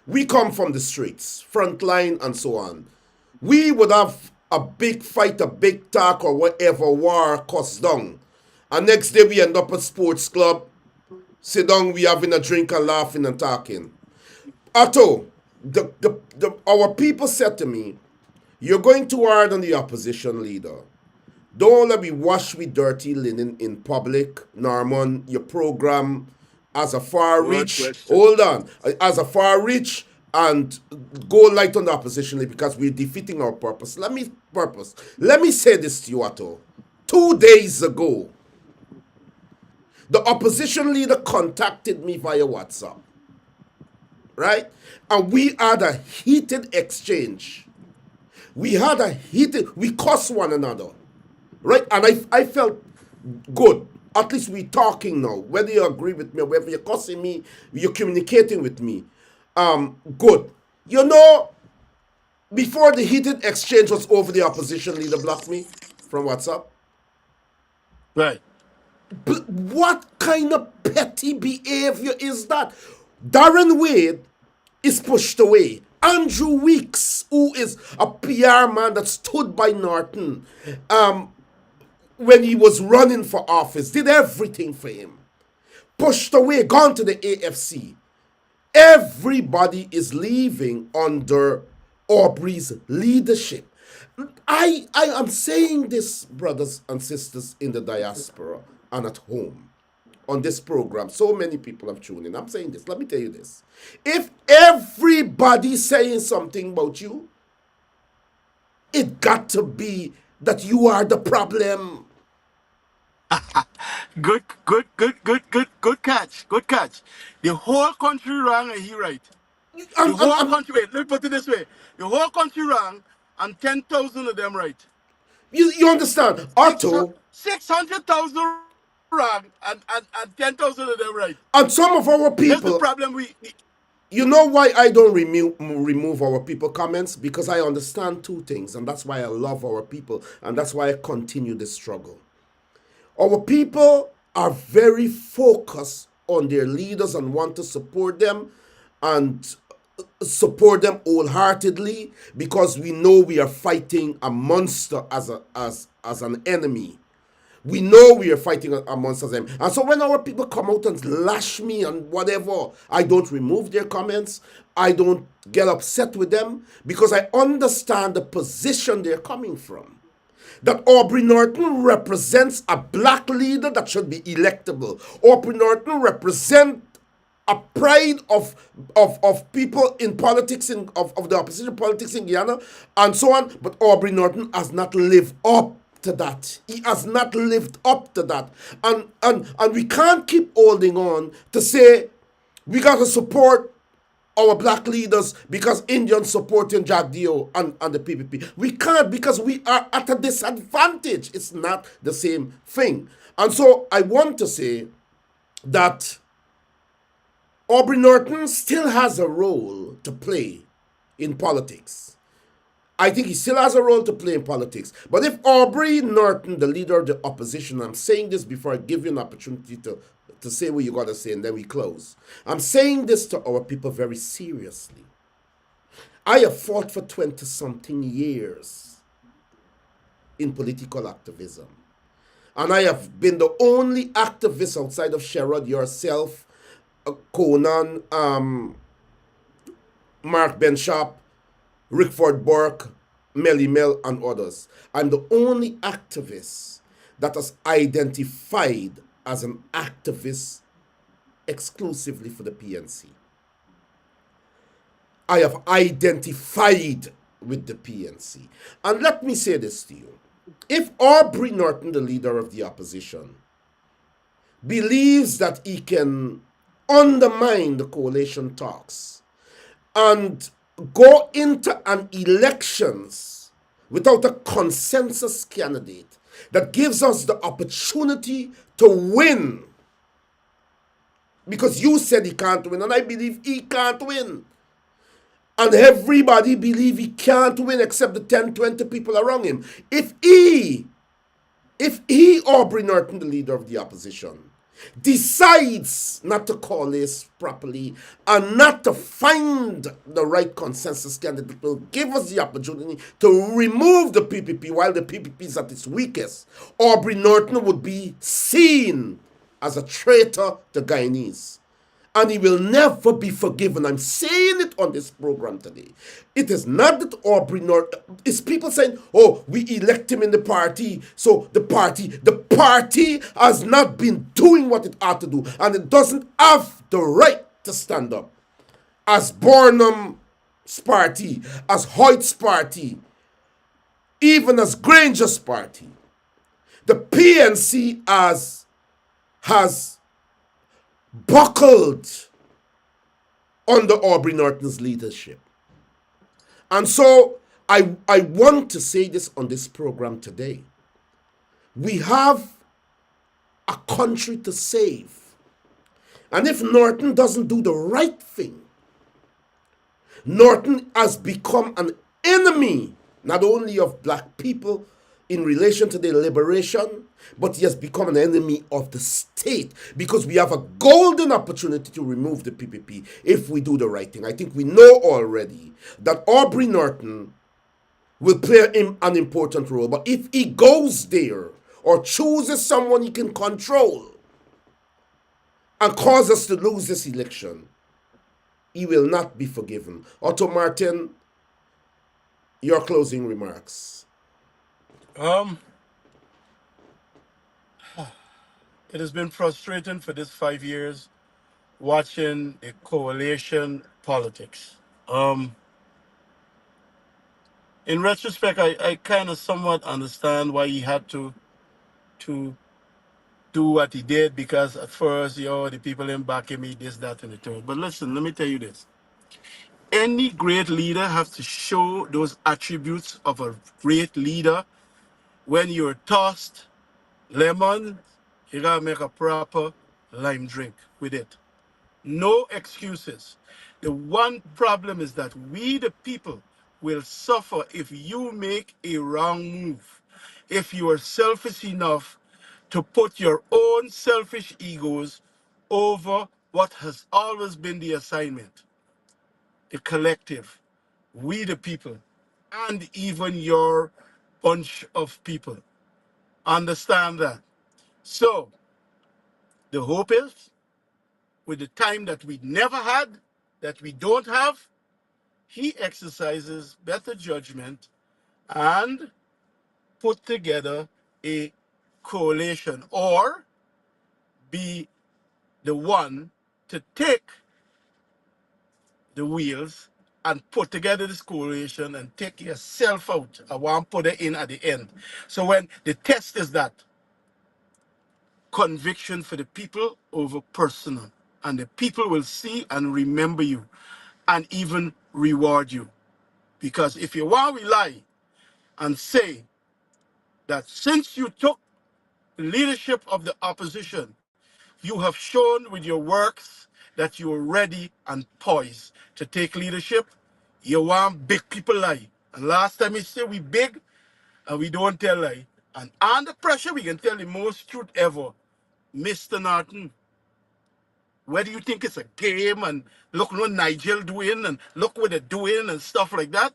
we come from the streets, front line and so on. We would have a big fight, a big talk, or whatever war cuss down. And next day we end up at sports club, sit down, we having a drink and laughing and talking. Otto, our people said to me, you're going too hard on the opposition leader. Don't let me wash with dirty linen in public. Norman, your program as a far Good reach, question. hold on, as a far reach and go light on the opposition leader because we're defeating our purpose. Let me say this to you, Otto. 2 days ago, the opposition leader contacted me via WhatsApp, right? And we had a heated exchange. We cussed one another, right? And I felt good. At least we talking now. Whether you agree with me or whether you're cussing me, you're communicating with me. Good. You know, before the heated exchange was over, the opposition leader blocked me from WhatsApp. Right. But what kind of petty behavior is that? Darren Wade is pushed away. Andrew Weeks, who is a PR man that stood by Norton when he was running for office, did everything for him. Pushed away, gone to the AFC. Everybody is leaving under Aubrey's leadership. I am saying this, brothers and sisters in the diaspora and at home on this program. So many people have tuned in. I'm saying this. Let me tell you this. If everybody's saying something about you, it got to be that you are the problem. Good catch. Good catch. The whole country wrong and he right. The I'm, I'm, whole I'm, country, wait, let me put it this way. The whole country wrong and 10,000 of them right. you understand? Otto, 600,000 wrong and 10,000 of them right. and some of our That's the people, problem you know why I don't remove our people comments? Because I understand two things, and that's why I love our people, and that's why I continue this struggle. Our people are very focused on their leaders and want to support them and support them wholeheartedly because we know we are fighting a monster as an enemy. We know we are fighting a monster as an enemy. And so when our people come out and lash me and whatever, I don't remove their comments. I don't get upset with them because I understand the position they're coming from. That Aubrey Norton represents a black leader that should be electable. Aubrey Norton represents a pride of people in politics, of the opposition politics in Guyana, and so on. But Aubrey Norton has not lived up to that. He has not lived up to that. And we can't keep holding on to say we got to support our black leaders because Indians supporting Jagdeo and the PPP. We can't because we are at a disadvantage. It's not the same thing. And so I want to say that Aubrey Norton still has a role to play in politics. I think he still has a role to play in politics. But if Aubrey Norton, the leader of the opposition, I'm saying this before I give you an opportunity to say what you got to say and then we close. I'm saying this to our people very seriously. I have fought for 20-something years in political activism. And I have been the only activist outside of Sherrod, yourself, Conan, Mark Benshop, Rickford Burke, Melly Mel, and others. I'm the only activist that has identified as an activist exclusively for the PNC. I have identified with the PNC. And let me say this to you. If Aubrey Norton, the leader of the opposition, believes that he can undermine the coalition talks and go into an elections without a consensus candidate that gives us the opportunity to win, because you said he can't win and I believe he can't win, and everybody believe he can't win except the 10-20 people around him. If he Aubrey Norton, the leader of the opposition, decides not to coalesce properly and not to find the right consensus candidate will give us the opportunity to remove the PPP while the PPP is at its weakest, Aubrey Norton would be seen as a traitor to Guyanese. And he will never be forgiven. I'm saying it on this program today. It is not that Aubrey Norton. It's people saying, "Oh, we elect him in the party, so the party has not been doing what it ought to do, and it doesn't have the right to stand up." As Burnham's party, as Hoyt's party, even as Granger's party, the PNC has buckled under Aubrey Norton's leadership. And so I want to say this on this program today. We have a country to save. And if Norton doesn't do the right thing, Norton has become an enemy not only of black people in relation to their liberation, but he has become an enemy of the state because we have a golden opportunity to remove the PPP if we do the right thing. I think we know already that Aubrey Norton will play an important role, but if he goes there or chooses someone he can control and cause us to lose this election, he will not be forgiven. Otto Martin, your closing remarks. It has been frustrating for this 5 years watching the coalition politics. In retrospect, I kind of somewhat understand why he had to do what he did because at first, the people didn't back him, he this, that, and the third. But listen, let me tell you this. Any great leader has to show those attributes of a great leader. When you're tossed lemon, you gotta make a proper lime drink with it. No excuses. The one problem is that we, the people, will suffer if you make a wrong move. If you are selfish enough to put your own selfish egos over what has always been the assignment, the collective, we, the people, and even your bunch of people. Understand that. So, the hope is with the time that we never had, that we don't have, he exercises better judgment and put together a coalition or be the one to take the wheels and put together this coalition and take yourself out. I want to put it in at the end. So when the test is that conviction for the people over personal, and the people will see and remember you and even reward you. Because if you want to rely and say that since you took the leadership of the opposition, you have shown with your works that you are ready and poised to take leadership, you want big people lie. And last time we said we big and we don't tell lie. And under pressure, we can tell the most truth ever. Mr. Norton, whether you think it's a game and look what Nigel doing and look what they're doing and stuff like that,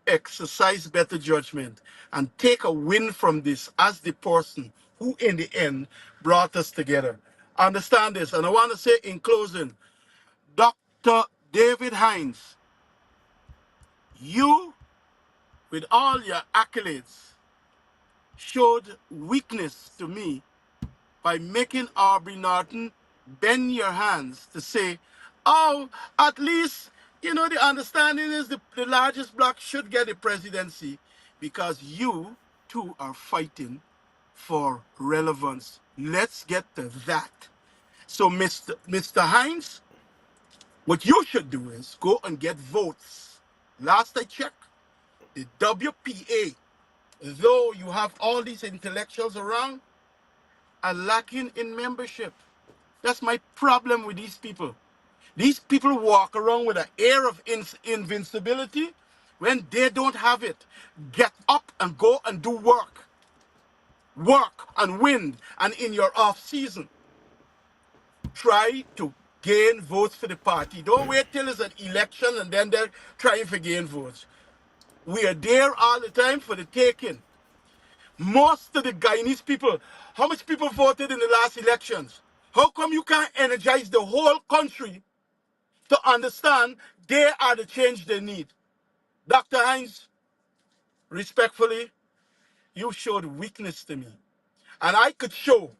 exercise better judgment and take a win from this as the person who in the end brought us together. Understand this, and I want to say in closing, Dr. David Hines, you with all your accolades showed weakness to me by making Aubrey Norton bend your hands to say, oh, at least, the understanding is the largest bloc should get the presidency because you two are fighting for relevance. Let's get to that. So, Mr. Hines, what you should do is go and get votes. Last I checked, the WPA, though you have all these intellectuals around, are lacking in membership. That's my problem with these people. These people walk around with an air of invincibility when they don't have it. Get up and go and do work. work and win, and in your off season, try to gain votes for the party. Don't wait till it's an election and then they're trying to gain votes. We are there all the time for the taking. Most of the Guyanese people, how much people voted in the last elections? How come you can't energize the whole country to understand they are the change they need? Dr. Hines, respectfully, you showed weakness to me. And I could show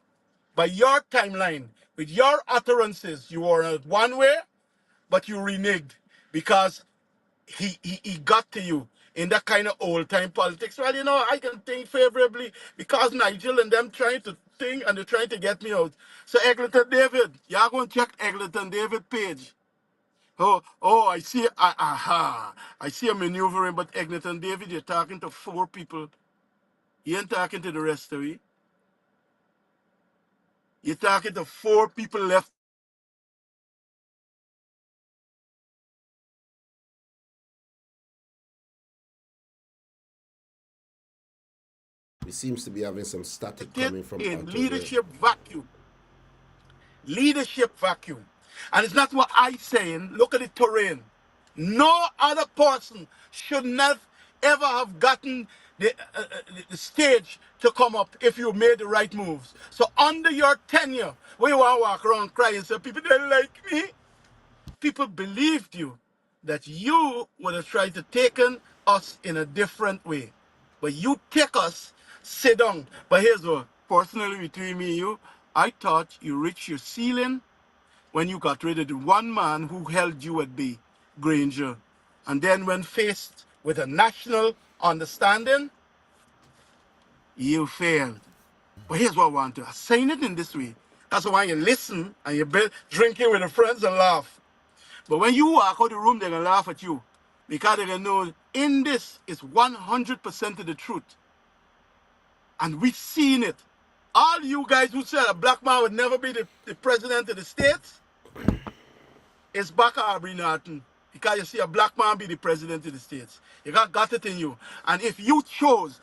by your timeline, with your utterances, you are one way, but you reneged because he got to you in that kind of old time politics. Well, you know, I can think favorably because Nigel and them trying to think and they're trying to get me out. So Eglinton David, y'all go and check Eglinton David page. I see, I see a maneuvering, but Eglinton David, you're talking to 4 people. You ain't talking to the rest of it. You're talking to 4 people left. We seems to be having some static It coming from in Otto there. leadership vacuum. Leadership vacuum. And it's not what I saying. Look at the terrain. No other person should not ever have gotten the stage to come up if you made the right moves. So under your tenure, where you want to walk around crying, say people don't like me. People believed you that you would have tried to taken us in a different way. But you take us, sit down. But here's what, personally between me and you, I thought you reached your ceiling when you got rid of the one man who held you at bay, Granger. And then when faced with a national understanding, you failed. But here's what I want to saying it in this way. That's why you listen and you drinking with your friends and laugh. But when you walk out the room, they're going to laugh at you. Because they're going to know in this is 100% of the truth. And we've seen it. All you guys who said a black man would never be the president of the States, it's back at Aubrey Norton. Because you see a black man be the president of the States. You got it in you. And if you choose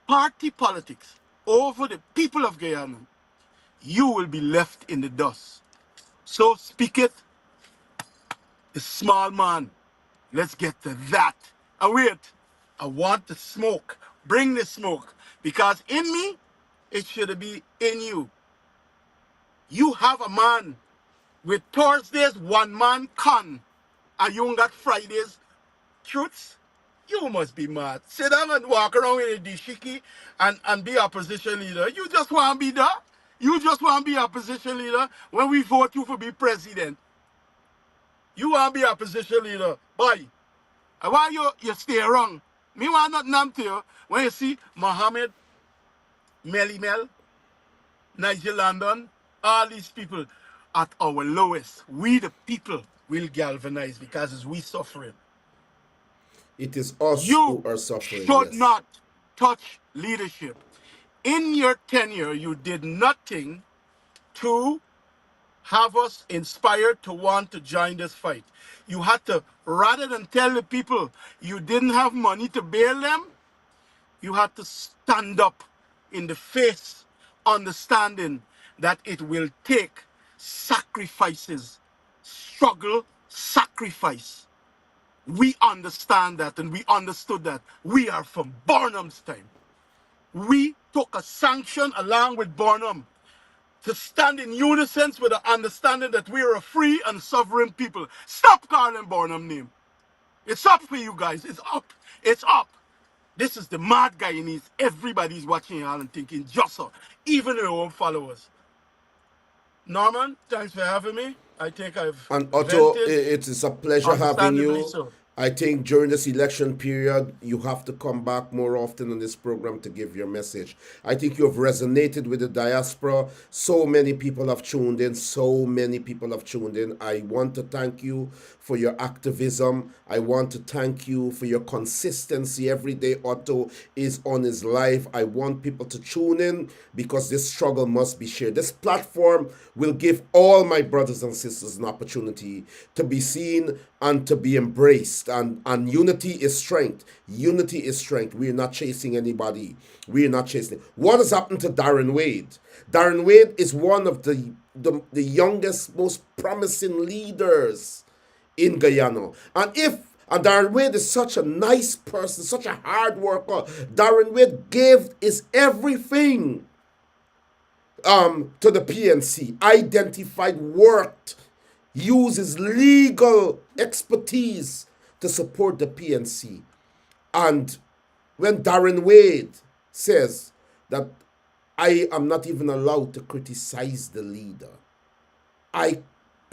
party politics over the people of Guyana, you will be left in the dust. So speak it, the small man. Let's get to that. And wait, I want the smoke. Bring the smoke. Because in me, it should be in you. You have a man with Thursdays, one man con, and you ain't got Fridays truths. You must be mad. Sit down and walk around with a dishiki and be opposition leader. You just want to be there. You just want to be opposition leader when we vote you for be president. You want to be opposition leader. Boy, and why you stay wrong? Me want not numb to you when you see Mohammed, Melly Mel, Nigel London, all these people at our lowest. We the people will galvanize because it's we suffering. It is us who You are suffering, should yes. not touch leadership. In your tenure, you did nothing to have us inspired to want to join this fight. You had to, rather than tell the people you didn't have money to bail them, you had to stand up in the face, understanding that it will take sacrifices, struggle, sacrifice. We understand that and we understood that. We are from Barnum's time. We took a sanction along with Barnum to stand in unison with the understanding that we are a free and sovereign people. Stop calling Barnum name. It's up for you guys. It's up. It's up. This is the mad Guyanese. Everybody's watching y'all and thinking just so, even your own followers. Norman, thanks for having me. I think I've And Otto, vented, it is a pleasure having understandably you. so. I think during this election period, you have to come back more often on this program to give your message. I think you have resonated with the diaspora. So many people have tuned in. So many people have tuned in. I want to thank you for your activism. I want to thank you for your consistency. Every day Otto is on his live. I want people to tune in because this struggle must be shared. This platform will give all my brothers and sisters an opportunity to be seen and to be embraced. And unity is strength. Unity is strength. We're not chasing anybody. We're not chasing. What has happened to Darren Wade? Darren Wade is one of the youngest, most promising leaders in Guyana. And Darren Wade is such a nice person, such a hard worker. Darren Wade gave his everything to the PNC, identified, worked, uses legal expertise to support the PNC. And when Darren Wade says that I am not even allowed to criticize the leader, I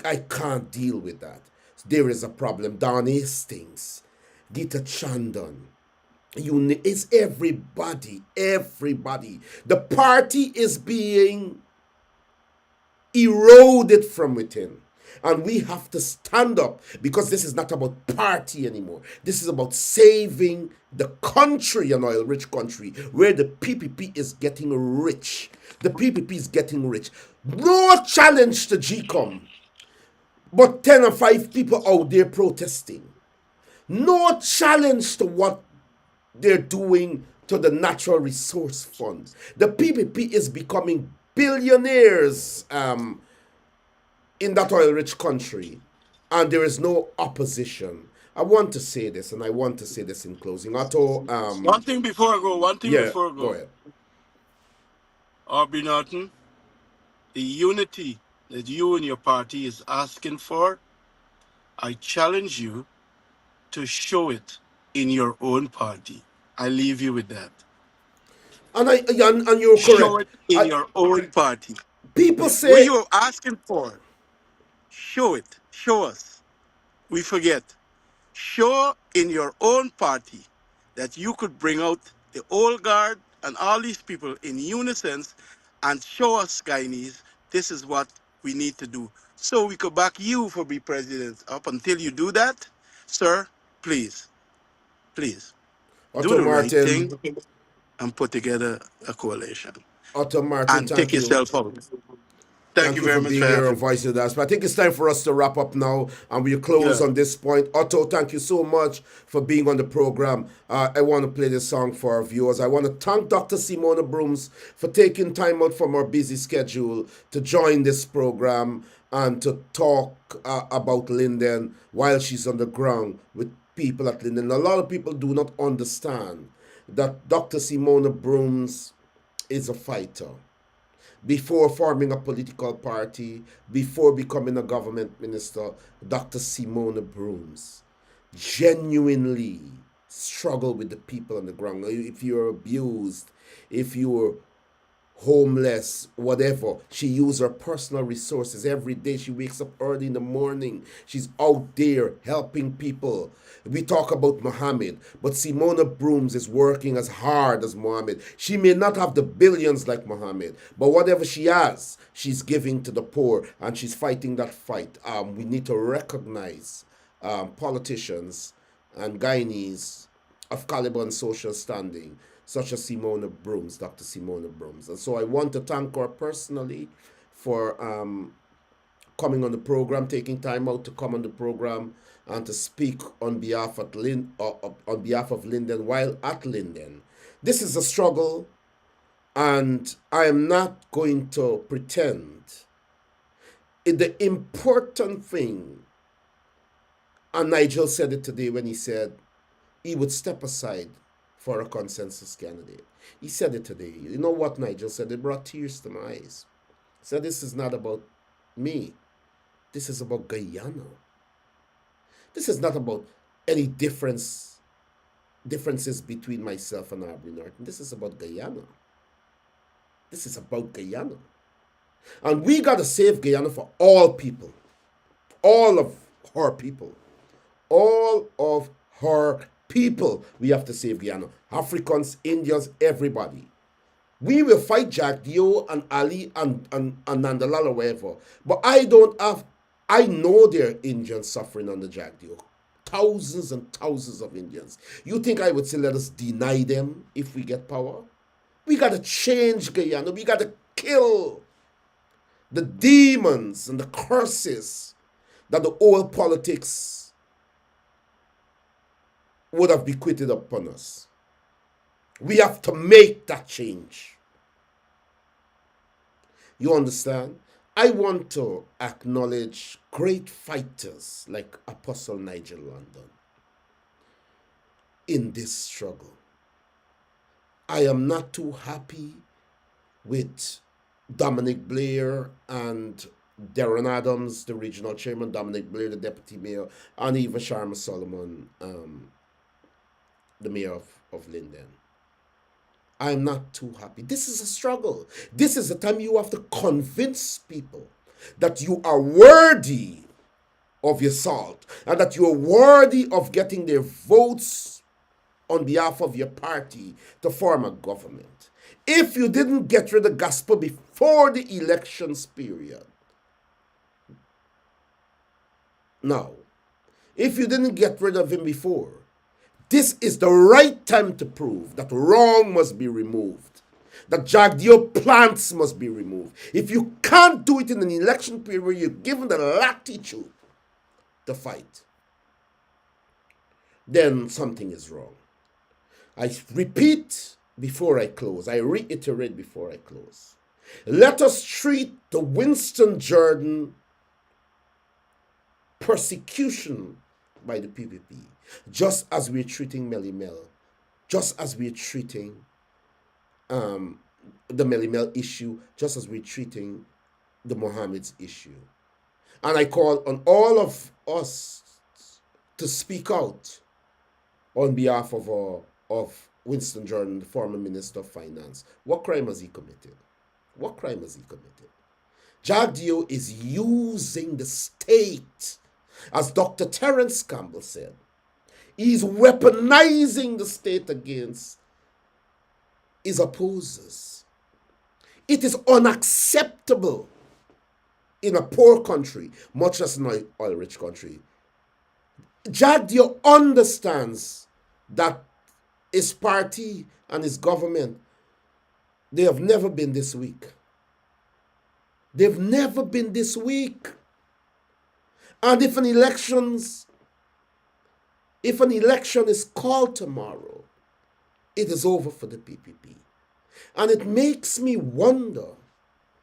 can't deal with that. There is a problem. Don Hastings, Gita Chandon, it's everybody. The party is being eroded from within. And we have to stand up, because this is not about party anymore. This is about saving the country, an oil-rich country, where the PPP is getting rich. The PPP is getting rich. No challenge to GCOM, but 10 or 5 people out there protesting. No challenge to what they're doing to the Natural Resource Fund. The PPP is becoming billionaires in that oil-rich country, and there is no opposition. I want to say this, and I want to say this in closing. Otto, One thing before I go. yeah, go ahead. Aubrey Norton, the unity that you and your party is asking for, I challenge you to show it in your own party. I leave you with that. And you're Show correct. it in your own party. People What say, you're asking for, show it. Show us. We forget. Show in your own party that you could bring out the old guard and all these people in unison and show us, Guyanese, this is what we need to do. So we could back you for be president. Up until you do that, sir, please, do Otto the right Martin, thing and put together a coalition Otto Martin, and take thank you. yourself out. Thank Thank you you for very much being for here on having me. Voice of the Diaspora. I think it's time for us to wrap up now, and we'll close Yeah. on this point. Otto, thank you so much for being on the program. I want to play this song for our viewers. I want to thank Dr. Simona Broomes for taking time out from her busy schedule to join this program and to talk about Linden while she's on the ground with people at Linden. A lot of people do not understand that Dr. Simona Broomes is a fighter. Before forming a political party, before becoming a government minister, Dr. Simona Broomes genuinely struggled with the people on the ground. If you're abused, if you're homeless, whatever, she used her personal resources every day. She wakes up early in the morning. She's out there helping people. We talk about Muhammad, but Simona Broomes is working as hard as Muhammad. She may not have the billions like Muhammad, but whatever she has, she's giving to the poor, and she's fighting that fight. We need to recognize politicians and Guyanese of caliber and social standing, such as Simona Broomes, Dr. Simona Broomes. And so I want to thank her personally for coming on the program, taking time out to come on the program and to speak on behalf of Linden while at Linden. This is a struggle, and I am not going to pretend. The important thing, and Nigel said it today when he said he would step aside for a consensus candidate. He said it today. You know what Nigel said? It brought tears to my eyes. He said, this is not about me. This is about Guyana. This is not about any differences between myself and Aubrey Norton. This is about Guyana. This is about Guyana. And we got to save Guyana for all people. All of her people. All of her people. We have to save Guyana. Africans, Indians, everybody. We will fight Jack Dio and Ali and Nandalal or whatever. But I know there are Indians suffering under Jack Dio. Thousands and thousands of Indians. You think I would say let us deny them if we get power? We got to change Guyana. We got to kill the demons and the curses that the old politics would have bequeathed upon us. We have to make that change. You understand? I want to acknowledge great fighters like Apostle Nigel London in this struggle. I am not too happy with Dominic Blair and Darren Adams, the regional chairman, Dominic Blair, the deputy mayor, and even Sharma Solomon, the mayor of Linden. I'm not too happy. This is a struggle. This is the time you have to convince people that you are worthy of your salt and that you are worthy of getting their votes on behalf of your party to form a government. If you didn't get rid of gospel before the elections period, now, if you didn't get rid of him before, this is the right time to prove that wrong must be removed, that Jagdeo plants must be removed. If you can't do it in an election period where you're given the latitude to fight, then something is wrong. I repeat before I close, I reiterate before I close. Let us treat the Winston Jordan persecution by the PPP just as we're treating Melly Mel, just as we're treating the Melly Mel issue, just as we're treating the Mohammed's issue. And I call on all of us to speak out on behalf of Winston Jordan, the former Minister of Finance. What crime has he committed? What crime has he committed? Jagdeo is using the state, as Dr. Terence Campbell said. He's weaponizing the state against his opposers. It is unacceptable in a poor country, much less in an oil-rich country. Jagdeo understands that his party and his government, they have never been this weak. They've never been this weak. And if an election is called tomorrow, it is over for the PPP. And it makes me wonder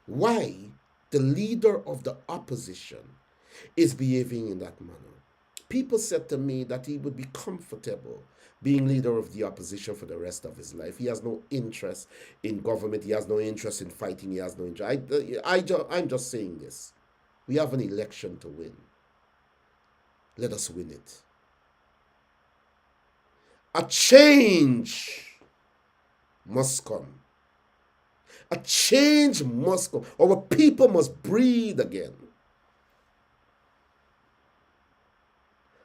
why the leader of the opposition is behaving in that manner. People said to me that he would be comfortable being leader of the opposition for the rest of his life. He has no interest in government. He has no interest in fighting. He has no interest. I'm just saying this. We have an election to win. Let us win it. A change must come. A change must come. Our people must breathe again.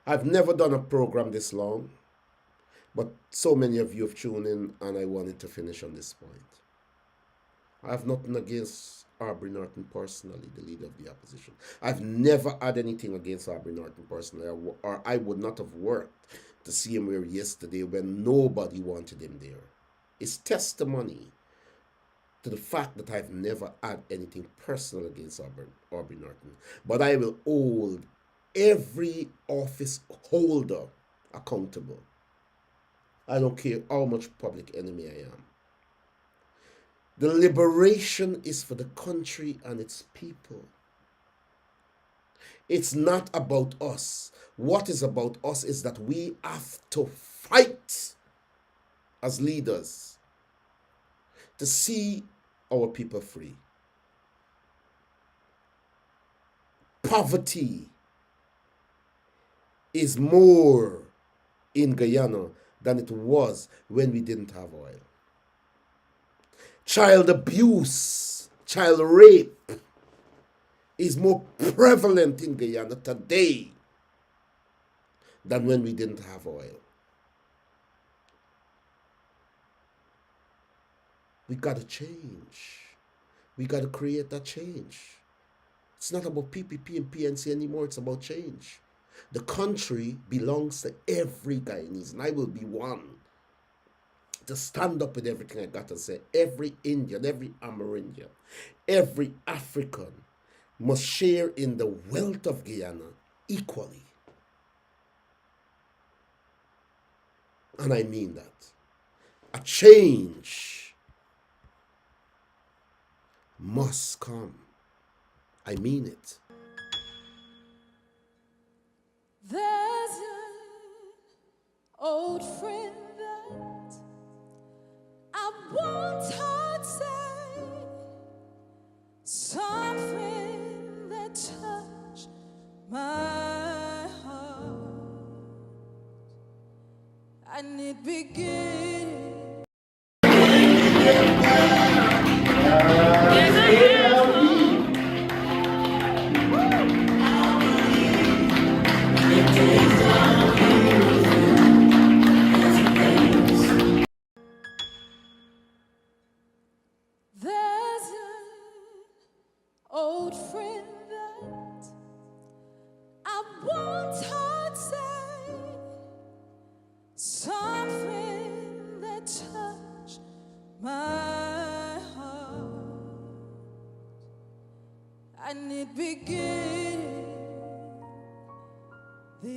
I've never done a program this long, but so many of you have tuned in, and I wanted to finish on this point. I have nothing against Aubrey Norton personally, the leader of the opposition. I've never had anything against Aubrey Norton personally, or I would not have worked to see him here yesterday when nobody wanted him there. It's testimony to the fact that I've never had anything personal against Aubrey Norton. But I will hold every office holder accountable. I don't care how much public enemy I am. The liberation is for the country and its people. It's not about us. What is about us is that we have to fight as leaders to see our people free. Poverty is more in Guyana than it was when we didn't have oil. Child abuse, child rape is more prevalent in Guyana today than when we didn't have oil. We got to change. We got to create that change. It's not about PPP and PNC anymore. It's about change. The country belongs to every Guyanese, and I will be one to stand up with everything I got to say. Every Indian, every Amerindian, every African must share in the wealth of Guyana equally. And I mean that. A change must come. I mean it. There's an old friend that I once heard say something that touched my heart, and it began. There's an old friend that I once heard say something that touched my heart, and it began this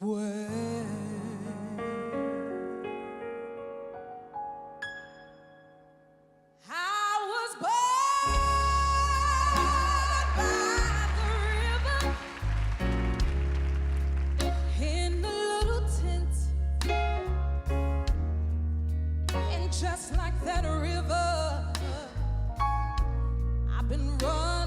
way. I was born by the river in a little tent, and just like that river, I've been running